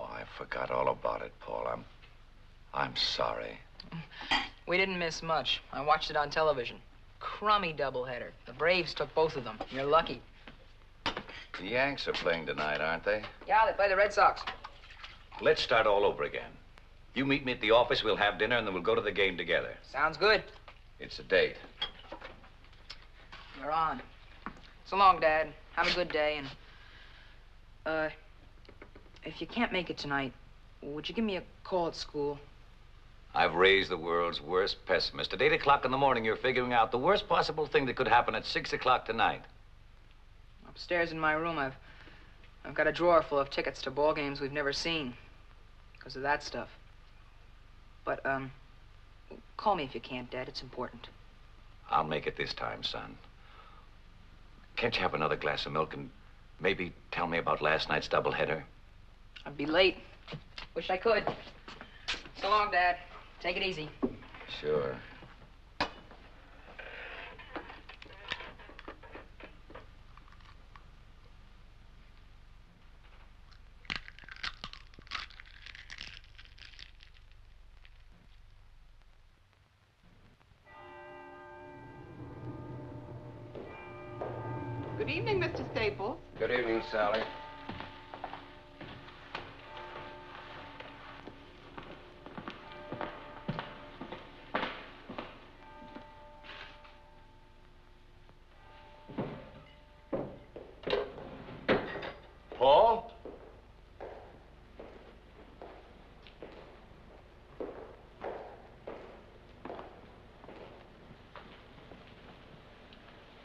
Oh, I forgot all about it, Paul. I'm sorry. We didn't miss much. I watched it on television. Crummy doubleheader. The Braves took both of them. You're lucky. The Yanks are playing tonight, aren't they? Yeah, they play the Red Sox. Let's start all over again. You meet me at the office, we'll have dinner, and then we'll go to the game together. Sounds good. It's a date. You're on. So long, Dad. Have a good day, and... if you can't make it tonight, would you give me a call at school? I've raised the world's worst pessimist. At 8 o'clock in the morning, you're figuring out the worst possible thing that could happen at 6 o'clock tonight. Upstairs in my room, I've got a drawer full of tickets to ball games we've never seen because of that stuff. But, call me if you can't, Dad. It's important. I'll make it this time, son. Can't you have another glass of milk and maybe tell me about last night's doubleheader? I'd be late. Wish I could. So long, Dad. Take it easy. Sure. Good evening, Mr. Staples. Good evening, Sally. Paul?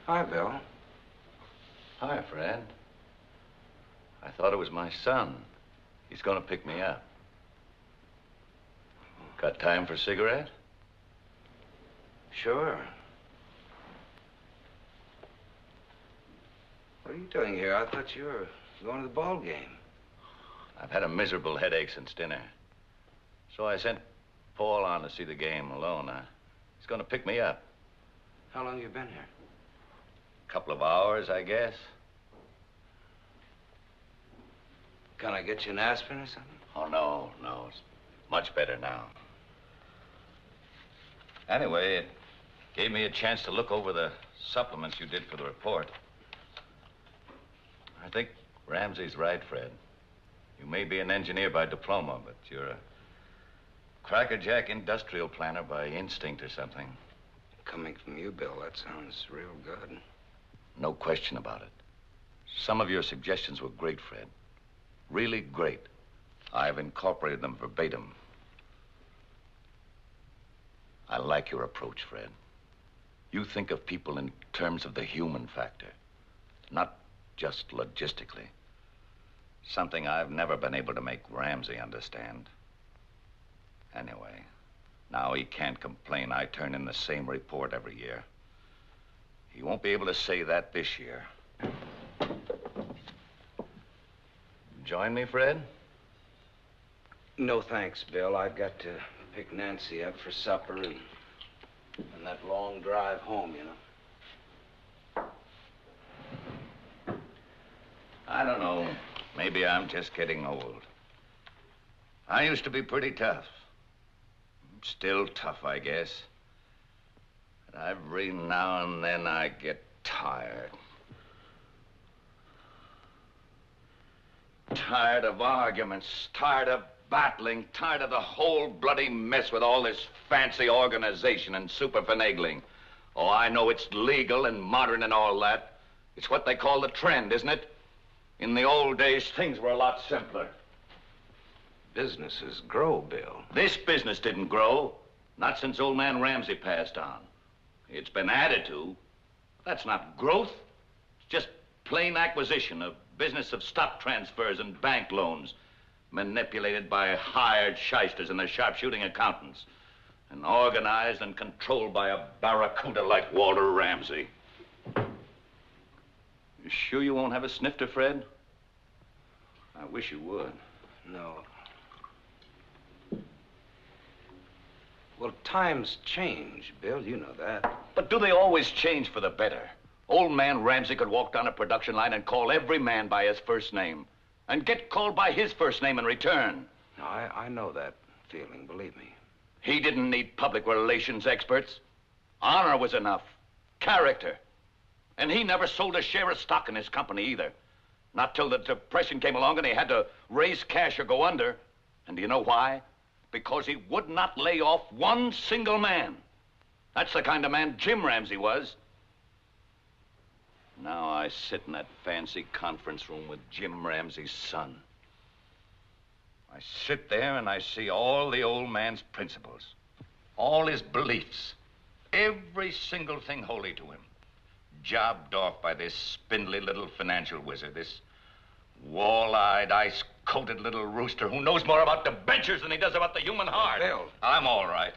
Hi, Bill. Hi, Fred. I thought it was my son. He's going to pick me up. Got time for a cigarette? Sure. What are you doing here? I thought you were going to the ball game. I've had a miserable headache since dinner. So I sent Paul on to see the game alone. He's going to pick me up. How long you been here? A couple of hours, I guess. Can I get you an aspirin or something? Oh, no. It's much better now. Anyway, it gave me a chance to look over the supplements you did for the report. I think Ramsey's right, Fred. You may be an engineer by diploma, but you're a crackerjack industrial planner by instinct or something. Coming from you, Bill, that sounds real good. No question about it. Some of your suggestions were great, Fred. Really great. I've incorporated them verbatim. I like your approach, Fred. You think of people in terms of the human factor, not just logistically. Something I've never been able to make Ramsey understand. Anyway, now he can't complain I turn in the same report every year. He won't be able to say that this year. Join me, Fred? No thanks, Bill. I've got to pick Nancy up for supper and that long drive home, you know. I don't know. Maybe I'm just getting old. I used to be pretty tough. Still tough, I guess. But every now and then I get tired. Tired of arguments, tired of battling, tired of the whole bloody mess with all this fancy organization and super finagling. Oh, I know it's legal and modern and all that. It's what they call the trend, isn't it? In the old days, things were a lot simpler. Businesses grow, Bill. This business didn't grow. Not since old man Ramsey passed on. It's been added to. That's not growth. It's just plain acquisition, a business of stock transfers and bank loans, manipulated by hired shysters and their sharpshooting accountants, and organized and controlled by a barracuda like Walter Ramsey. You sure you won't have a snifter, Fred? I wish you would. No. Well, times change, Bill. You know that. But do they always change for the better? Old man Ramsey could walk down a production line and call every man by his first name, and get called by his first name in return. No, I know that feeling, believe me. He didn't need public relations experts. Honor was enough. Character. And he never sold a share of stock in his company either. Not till the Depression came along and he had to raise cash or go under. And do you know why? Because he would not lay off one single man. That's the kind of man Jim Ramsey was. Now I sit in that fancy conference room with Jim Ramsey's son. I sit there and I see all the old man's principles, all his beliefs, every single thing holy to him, jobbed off by this spindly little financial wizard, this wall-eyed, ice coated little rooster who knows more about debentures than he does about the human heart. Bill. I'm all right.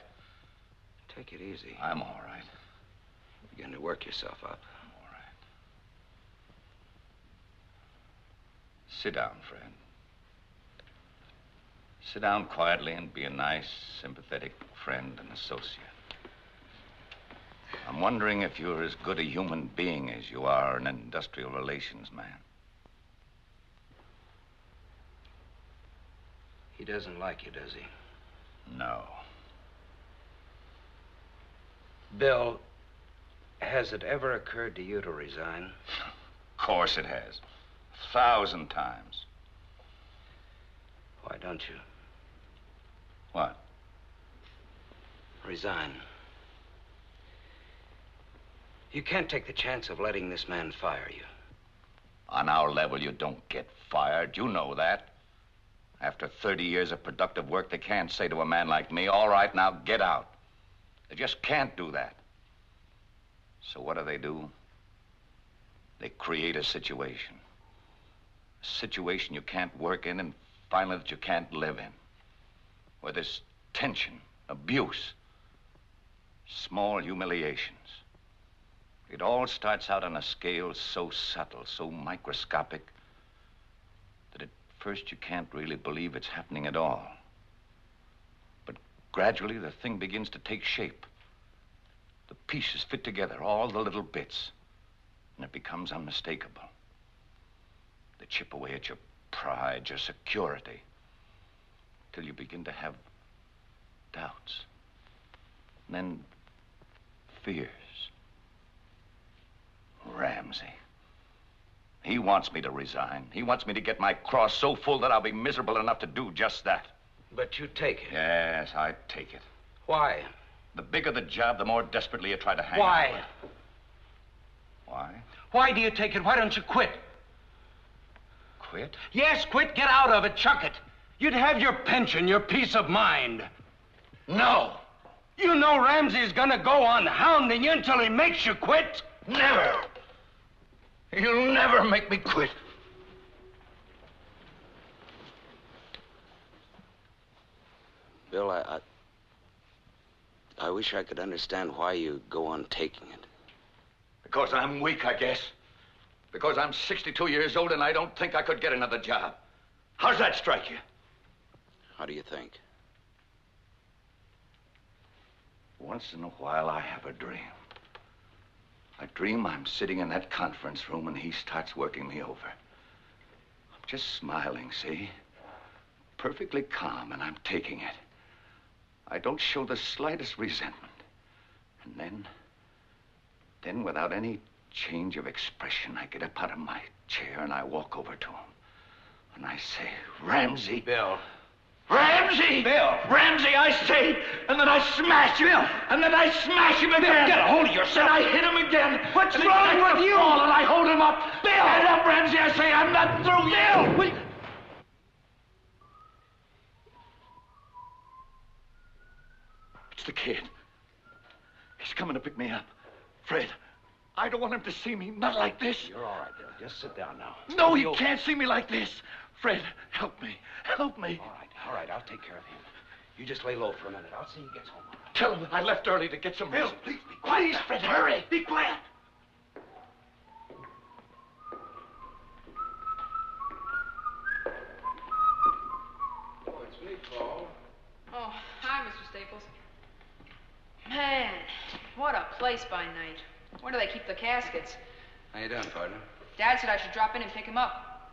Take it easy. I'm all right. You're beginning to work yourself up. I'm all right. Sit down, friend. Sit down quietly and be a nice, sympathetic friend and associate. I'm wondering if you're as good a human being as you are an industrial relations man. He doesn't like you, does he? No. Bill, has it ever occurred to you to resign? Of course it has. 1,000 times. Why don't you? What? Resign. You can't take the chance of letting this man fire you. On our level, you don't get fired. You know that. After 30 years of productive work, they can't say to a man like me, all right, now get out. They just can't do that. So what do? They create a situation. A situation you can't work in and finally that you can't live in. Where there's tension, abuse, small humiliations. It all starts out on a scale so subtle, so microscopic, that at first you can't really believe it's happening at all. But gradually the thing begins to take shape. The pieces fit together, all the little bits, and it becomes unmistakable. They chip away at your pride, your security, till you begin to have doubts, and then fears. Ramsey. He wants me to resign. He wants me to get my cross so full that I'll be miserable enough to do just that. But you take it. Yes, I take it. Why? The bigger the job, the more desperately you try to hang Why? on to it. Why? Why do you take it? Why don't you quit? Quit? Yes, quit. Get out of it. Chuck it. You'd have your pension, your peace of mind. No. You know Ramsey's gonna go on hounding you until he makes you quit. Never. You'll never make me quit. Bill, I wish I could understand why you go on taking it. Because I'm weak, I guess. Because I'm 62 years old and I don't think I could get another job. How's that strike you? How do you think? Once in a while, I have a dream. I dream I'm sitting in that conference room and he starts working me over. I'm just smiling, see? Perfectly calm, and I'm taking it. I don't show the slightest resentment. And then without any change of expression, I get up out of my chair and I walk over to him. And I say, Ramsey. Bill. Ramsey! Bill! Ramsey, I say! And then I smash him! Bill! And then I smash him again! Bill, get a hold of yourself! And I hit him again! What's and wrong with you? Fall, and I hold him up! Bill! Get up, Ramsey, I say! I'm not through yet! Bill! It's the kid. He's coming to pick me up. Fred, I don't want him to see me, not like this. You're all right, Bill. Just sit down now. No, he can't see me like this. Fred, help me. Help me. All right, I'll take care of him. You just lay low for a minute. I'll see he gets home. Tell him that I left early to get some Bill, rest. please be quiet. Please, Fred, hurry. Be quiet. Oh, it's me, Paul. Oh, hi, Mr. Staples. Man, what a place by night. Where do they keep the caskets? How you doing, partner? Dad said I should drop in and pick him up.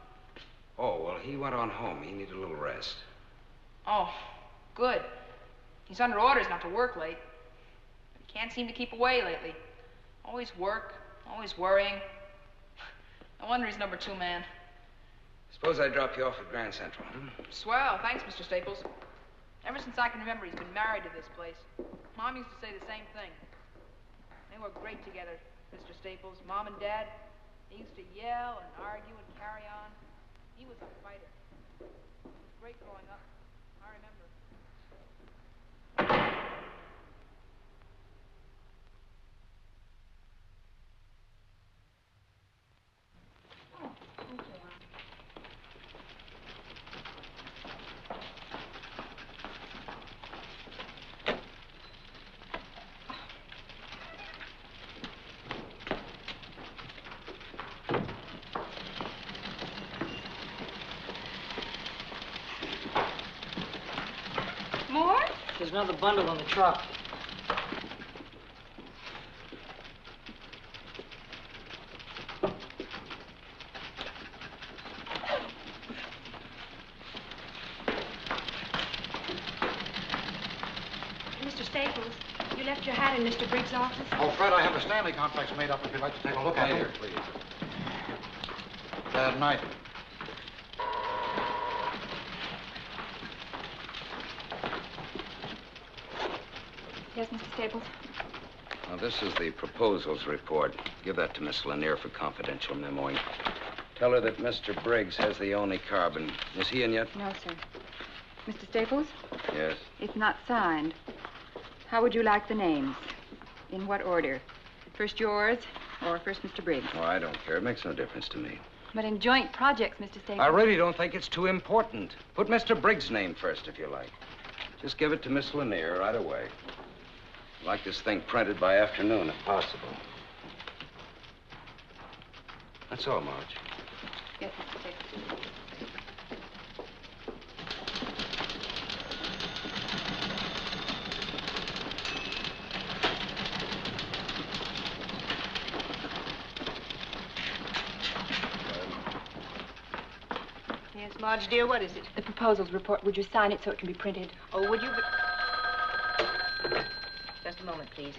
Oh, well, he went on home. He needed a little rest. Oh, good. He's under orders not to work late. But he can't seem to keep away lately. Always work, always worrying. No wonder he's number 2 man. Suppose I drop you off at Grand Central, hmm? Swell, thanks, Mr. Staples. Ever since I can remember, he's been married to this place. Mom used to say the same thing. They were great together, Mr. Staples. Mom and Dad, they used to yell and argue and carry on. He was a fighter. It was great growing up. I remember. another bundle in the truck. Mr. Staples, you left your hat in Mr. Briggs' office? Oh, Fred, I have the Stanley complex made up if you'd like to take a look at it. Later, please. Bad night. Yes, Mr. Staples? Now, this is the proposals report. Give that to Miss Lanier for confidential memoing. Tell her that Mr. Briggs has the only carbon. Is he in yet? No, sir. Mr. Staples? Yes. It's not signed. How would you like the names? In what order? First yours, or first Mr. Briggs? Oh, I don't care. It makes no difference to me. But in joint projects, Mr. Staples... I really don't think it's too important. Put Mr. Briggs' name first, if you like. Just give it to Miss Lanier right away. I'd like this thing printed by afternoon, if possible. That's all, Marge. Yes, Mr. Staples. Yes, Marge, dear, what is it? The proposals report. Would you sign it so it can be printed? Oh, would you... Just a moment, please.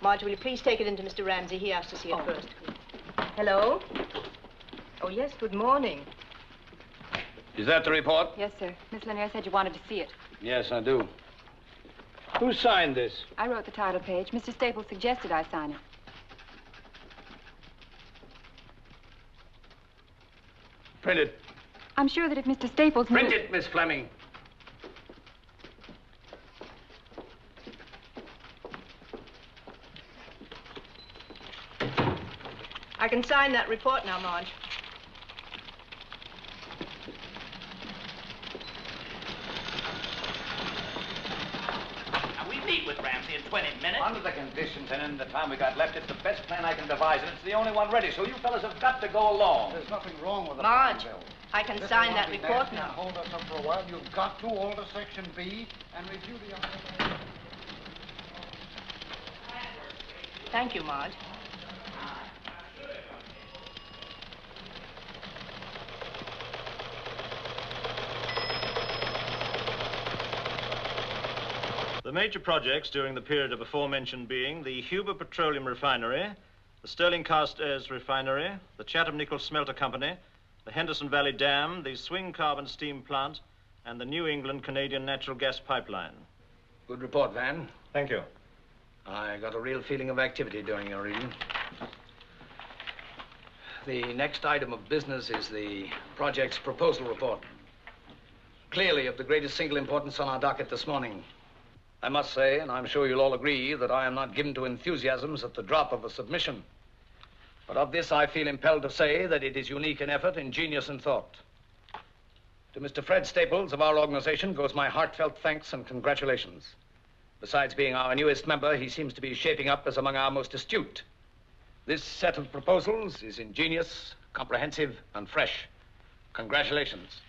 Marge, will you please take it into Mr. Ramsey? He asked to see it first. Hello? Oh, yes, good morning. Is that the report? Yes, sir. Miss Lanier said you wanted to see it. Yes, I do. Who signed this? I wrote the title page. Mr. Staples suggested I sign it. Print it. I'm sure that if Mr. Staples knew... Print it, Miss Fleming. I can sign that report now, Marge. Now, we meet with Ramsey in 20 minutes. Under the conditions and in the time we got left, it's the best plan I can devise, and it's the only one ready, so you fellas have got to go along. There's nothing wrong with the Marge, plan, Bill. I can Listen, sign that I'll be report nasty now. and hold us up for a while. You've got to alter Section B and review the other... Thank you, Marge. The major projects during the period of aforementioned being the Huber Petroleum Refinery, the Sterling Cast Airs Refinery, the Chatham Nickel Smelter Company, the Henderson Valley Dam, the Swing Carbon Steam Plant, and the New England Canadian Natural Gas Pipeline. Good report, Van. Thank you. I got a real feeling of activity during your reading. The next item of business is the project's proposal report. Clearly of the greatest single importance on our docket this morning. I must say, and I'm sure you'll all agree, that I am not given to enthusiasms at the drop of a submission. But of this, I feel impelled to say that it is unique in effort, ingenious in thought. To Mr. Fred Staples of our organization goes my heartfelt thanks and congratulations. Besides being our newest member, he seems to be shaping up as among our most astute. This set of proposals is ingenious, comprehensive, and fresh. Congratulations.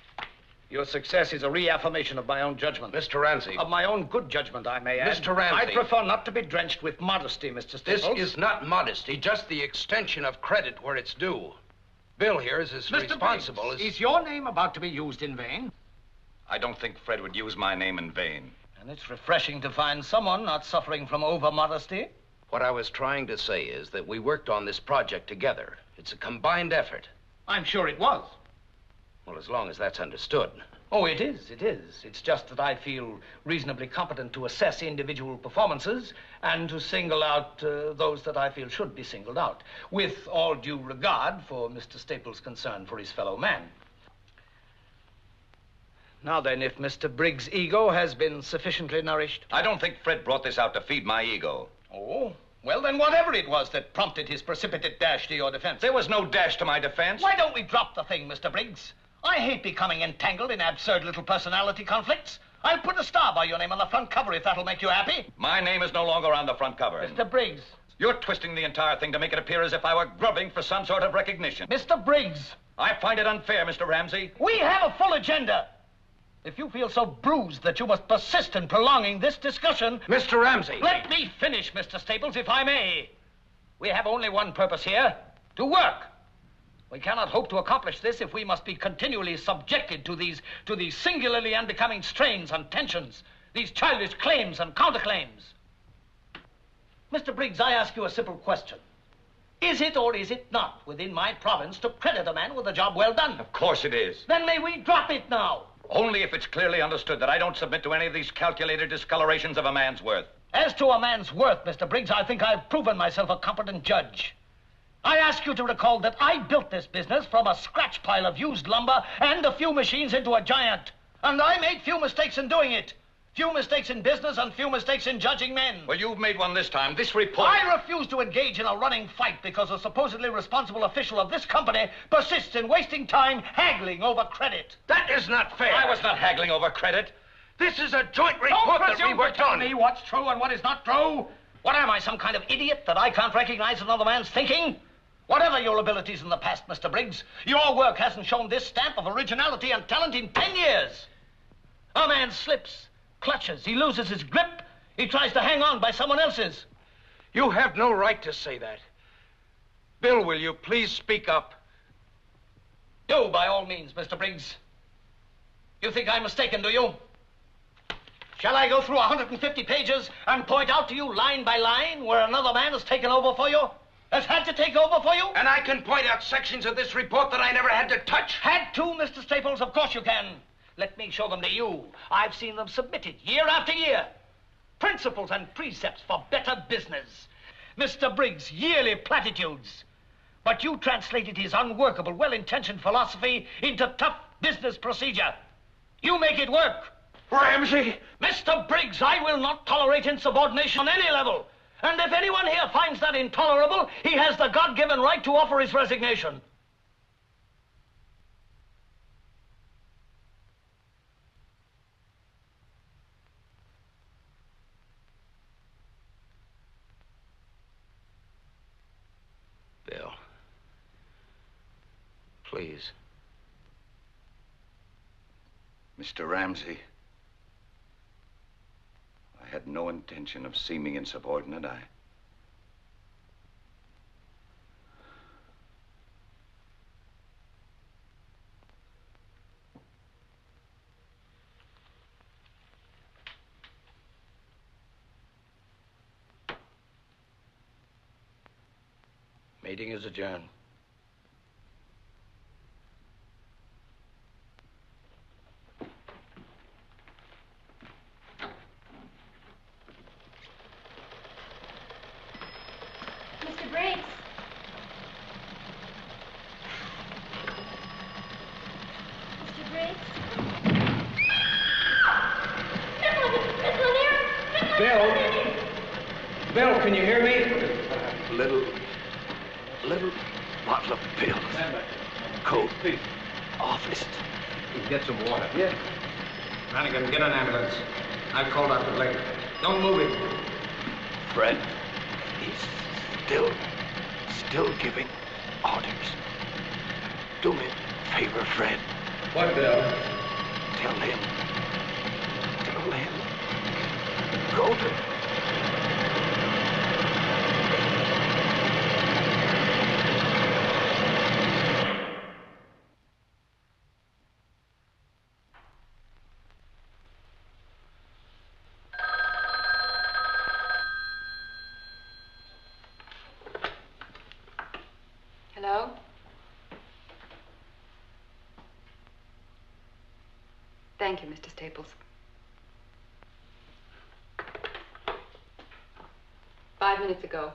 Your success is a reaffirmation of my own judgment. Mr. Ramsey. Of my own good judgment, I may add. Mr. Ramsey. I prefer not to be drenched with modesty, Mr. Staples. This is not modesty, just the extension of credit where it's due. Bill here is as responsible as... Is your name about to be used in vain? I don't think Fred would use my name in vain. And it's refreshing to find someone not suffering from over-modesty. What I was trying to say is that we worked on this project together. It's a combined effort. I'm sure it was. Well, as long as that's understood. Oh, it is, it is. It's just that I feel reasonably competent to assess individual performances and to single out those that I feel should be singled out, with all due regard for Mr. Staples' concern for his fellow man. Now then, if Mr. Briggs' ego has been sufficiently nourished... I don't think Fred brought this out to feed my ego. Oh, well then whatever it was that prompted his precipitate dash to your defense... There was no dash to my defense. Why don't we drop the thing, Mr. Briggs? I hate becoming entangled in absurd little personality conflicts. I'll put a star by your name on the front cover if that'll make you happy. My name is no longer on the front cover. Mr. Briggs. You're twisting the entire thing to make it appear as if I were grubbing for some sort of recognition. Mr. Briggs. I find it unfair, Mr. Ramsey. We have a full agenda. If you feel so bruised that you must persist in prolonging this discussion... Mr. Ramsey! Let me finish, Mr. Staples, if I may. We have only one purpose here, to work. We cannot hope to accomplish this if we must be continually subjected to these singularly unbecoming strains and tensions, these childish claims and counterclaims. Mr. Briggs, I ask you a simple question. Is it or is it not within my province to credit a man with a job well done? Of course it is. Then may we drop it now? Only if it's clearly understood that I don't submit to any of these calculated discolorations of a man's worth. As to a man's worth, Mr. Briggs, I think I've proven myself a competent judge. I ask you to recall that I built this business from a scratch pile of used lumber and a few machines into a giant. And I made few mistakes in doing it. Few mistakes in business and few mistakes in judging men. Well, you've made one this time. This report... I refuse to engage in a running fight because a supposedly responsible official of this company persists in wasting time haggling over credit. That is not fair. I was not haggling over credit. This is a joint report that we worked on. Don't presume to tell me what's true and what is not true. What am I, some kind of idiot that I can't recognize another man's thinking? Whatever your abilities in the past, Mr. Briggs, your work hasn't shown this stamp of originality and talent in 10 years. A man slips, clutches, he loses his grip, he tries to hang on by someone else's. You have no right to say that. Bill, will you please speak up? Do, by all means, Mr. Briggs. You think I'm mistaken, do you? Shall I go through 150 pages and point out to you line by line where another man has taken over for you? Has had to take over for you? And I can point out sections of this report that I never had to touch. Had to, Mr. Staples? Of course you can. Let me show them to you. I've seen them submitted year after year. Principles and precepts for better business. Mr. Briggs' yearly platitudes. But you translated his unworkable, well-intentioned philosophy into tough business procedure. You make it work. Ramsey! Mr. Briggs, I will not tolerate insubordination on any level. And if anyone here finds that intolerable, he has the God-given right to offer his resignation. Bill. Please. Mr. Ramsey, I had no intention of seeming insubordinate. Meeting is adjourned. Mr. Briggs. Mr. Briggs. Bill, can you hear me? Little bottle of pills. Coat. Office. Get some water. Yeah. Brannigan, get an ambulance. I've called out the leg. Don't move him. Fred, he's still giving orders. Do me a favor, Fred. What, Bill? Tell him. Go to... Hello? Thank you, Mr. Staples. 5 minutes ago.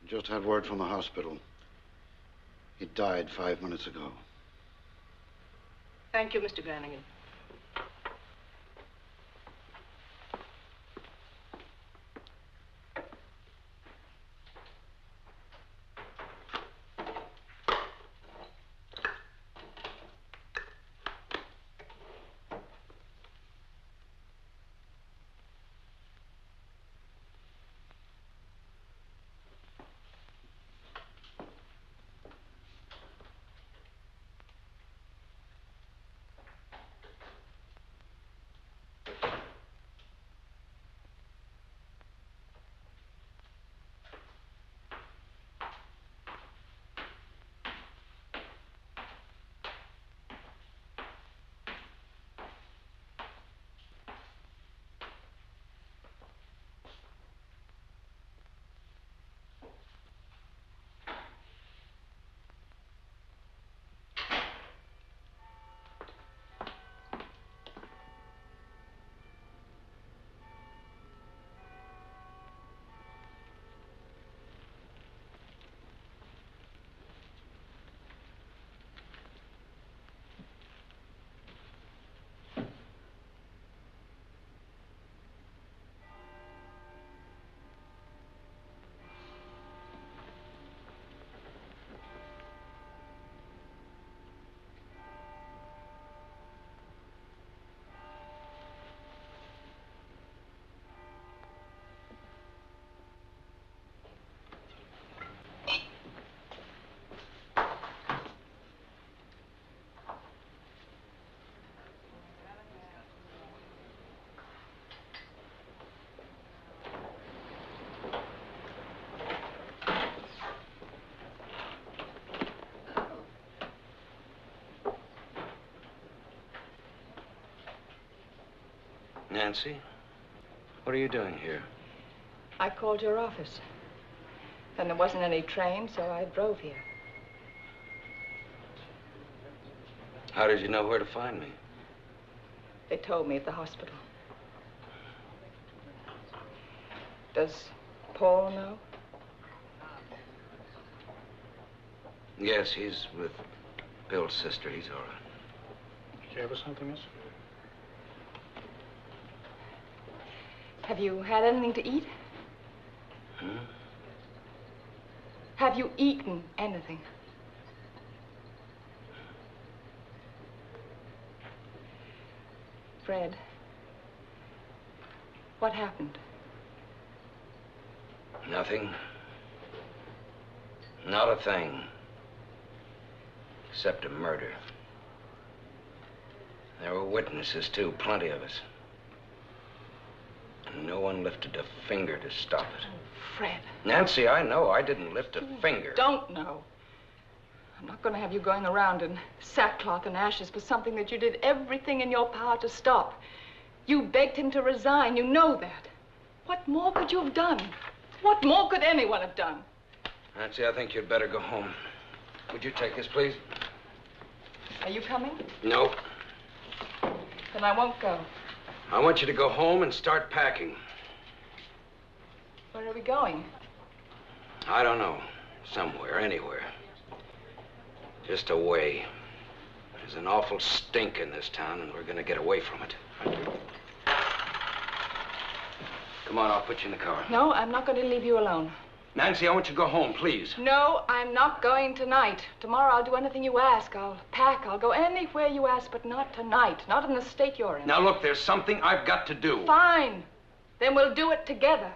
Just had word from the hospital. He died 5 minutes ago. Thank you, Mr. Brannigan. Nancy, what are you doing here? I called your office. Then there wasn't any train, so I drove here. How did you know where to find me? They told me at the hospital. Does Paul know? Yes, he's with Bill's sister. He's all right. Did you ever something else? Have you had anything to eat? Have you eaten anything? Fred, what happened? Nothing. Not a thing. Except a murder. There were witnesses, too, plenty of us. And no one lifted a finger to stop it. Fred. Nancy, I know I didn't lift a finger. Don't know. I'm not going to have you going around in sackcloth and ashes for something that you did everything in your power to stop. You begged him to resign. You know that. What more could you have done? What more could anyone have done? Nancy, I think you'd better go home. Would you take this, please? Are you coming? No. Then I won't go. I want you to go home and start packing. Where are we going? I don't know. Somewhere, anywhere. Just away. There's an awful stink in this town, and we're going to get away from it. Come on, I'll put you in the car. No, I'm not going to leave you alone. Nancy, I want you to go home, please. No, I'm not going tonight. Tomorrow I'll do anything you ask. I'll pack. I'll go anywhere you ask, but not tonight. Not in the state you're in. Now, look, there's something I've got to do. Fine. Then we'll do it together.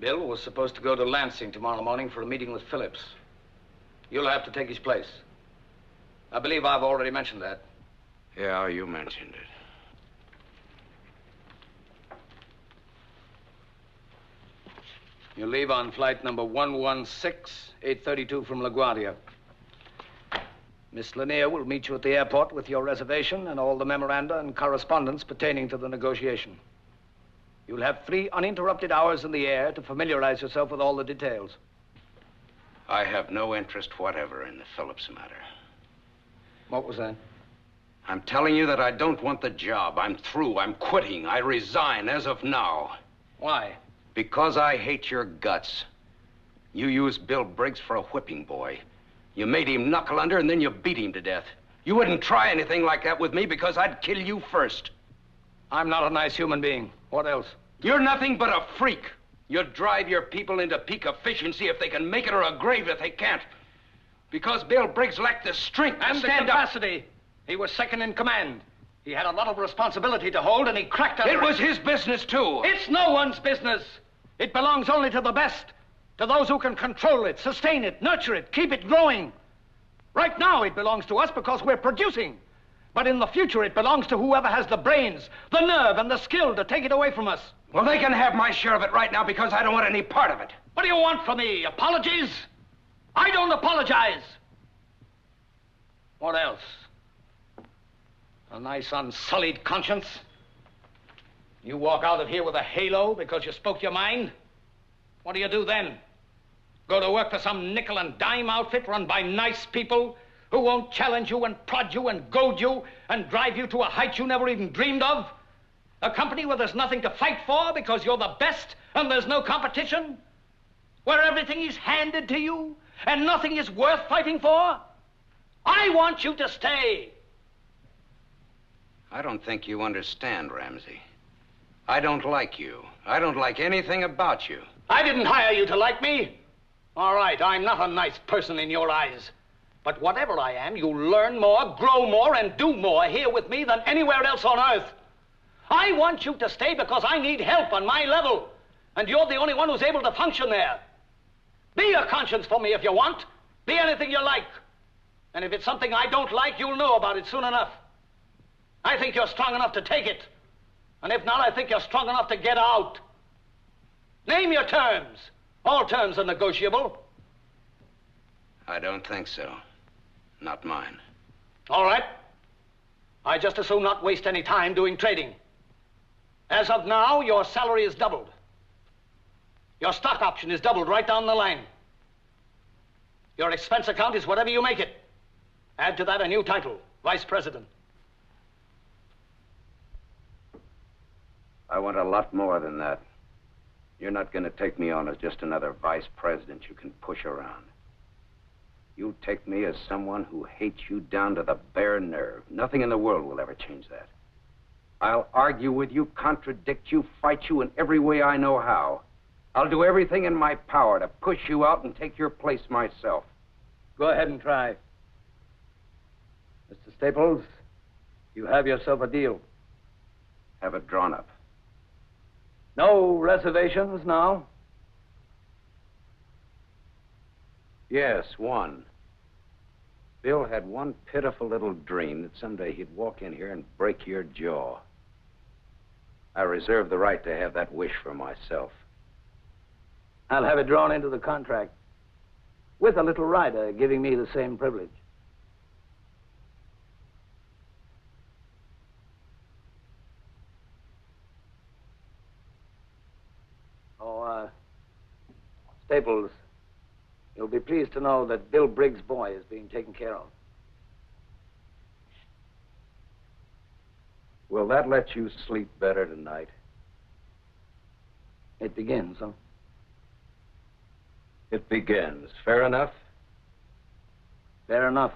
Bill was supposed to go to Lansing tomorrow morning for a meeting with Phillips. You'll have to take his place. I believe I've already mentioned that. Yeah, you mentioned it. You leave on flight number 116, 832 from LaGuardia. Miss Lanier will meet you at the airport with your reservation and all the memoranda and correspondence pertaining to the negotiation. You'll have 3 uninterrupted hours in the air to familiarize yourself with all the details. I have no interest whatever in the Phillips matter. What was that? I'm telling you that I don't want the job. I'm through. I'm quitting. I resign as of now. Why? Because I hate your guts. You used Bill Briggs for a whipping boy. You made him knuckle under and then you beat him to death. You wouldn't try anything like that with me because I'd kill you first. I'm not a nice human being. What else? You're nothing but a freak. You drive your people into peak efficiency if they can make it, or a grave if they can't. Because Bill Briggs lacked the strength and to stand the capacity. He was second in command. He had a lot of responsibility to hold, and he cracked under it. It was his business, too. It's no one's business. It belongs only to the best, to those who can control it, sustain it, nurture it, keep it growing. Right now, it belongs to us because we're producing. But in the future, it belongs to whoever has the brains, the nerve, and the skill to take it away from us. Well, they can have my share of it right now because I don't want any part of it. What do you want from me? Apologies? I don't apologize. What else? A nice unsullied conscience? You walk out of here with a halo because you spoke your mind? What do you do then? Go to work for some nickel and dime outfit run by nice people who won't challenge you and prod you and goad you and drive you to a height you never even dreamed of? A company where there's nothing to fight for because you're the best and there's no competition? Where everything is handed to you and nothing is worth fighting for? I want you to stay. I don't think you understand, Ramsey. I don't like you. I don't like anything about you. I didn't hire you to like me. All right, I'm not a nice person in your eyes. But whatever I am, you learn more, grow more, and do more here with me than anywhere else on earth. I want you to stay because I need help on my level. And you're the only one who's able to function there. Be a conscience for me if you want. Be anything you like. And if it's something I don't like, you'll know about it soon enough. I think you're strong enough to take it. And if not, I think you're strong enough to get out. Name your terms. All terms are negotiable. I don't think so. Not mine. All right. I just as soon not waste any time doing trading. As of now, your salary is doubled. Your stock option is doubled right down the line. Your expense account is whatever you make it. Add to that a new title, Vice President. I want a lot more than that. You're not going to take me on as just another vice president you can push around. You take me as someone who hates you down to the bare nerve. Nothing in the world will ever change that. I'll argue with you, contradict you, fight you in every way I know how. I'll do everything in my power to push you out and take your place myself. Go ahead and try. Mr. Staples, you have yourself a deal. Have it drawn up. No reservations now? Yes, one. Bill had one pitiful little dream that someday he'd walk in here and break your jaw. I reserve the right to have that wish for myself. I'll have it drawn into the contract, with a little rider giving me the same privilege. Staples, you'll be pleased to know that Bill Briggs' boy is being taken care of. Will that let you sleep better tonight? It begins, huh? It begins. Fair enough? Fair enough.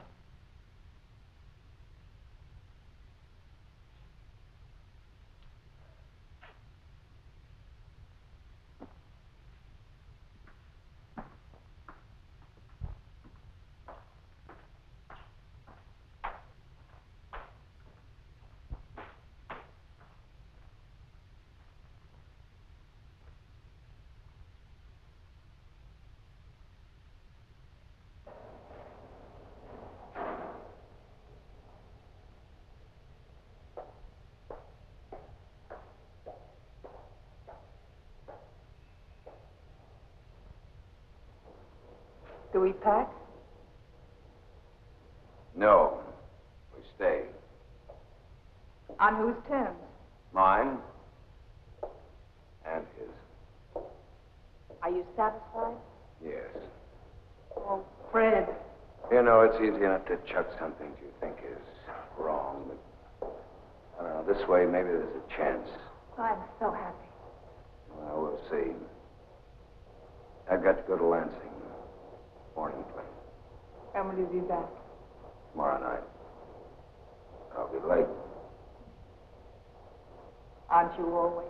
Do we pack? No. We stay. On whose terms? Mine and his. Are you satisfied? Yes. Oh, Fred. You know, it's easy enough to chuck some things you think is wrong, but I don't know, this way maybe there's a chance. I'm so happy. Well, we'll see. I've got to go to Lansing. Morning plane. When will you be back? Tomorrow night. I'll be late. Aren't you always?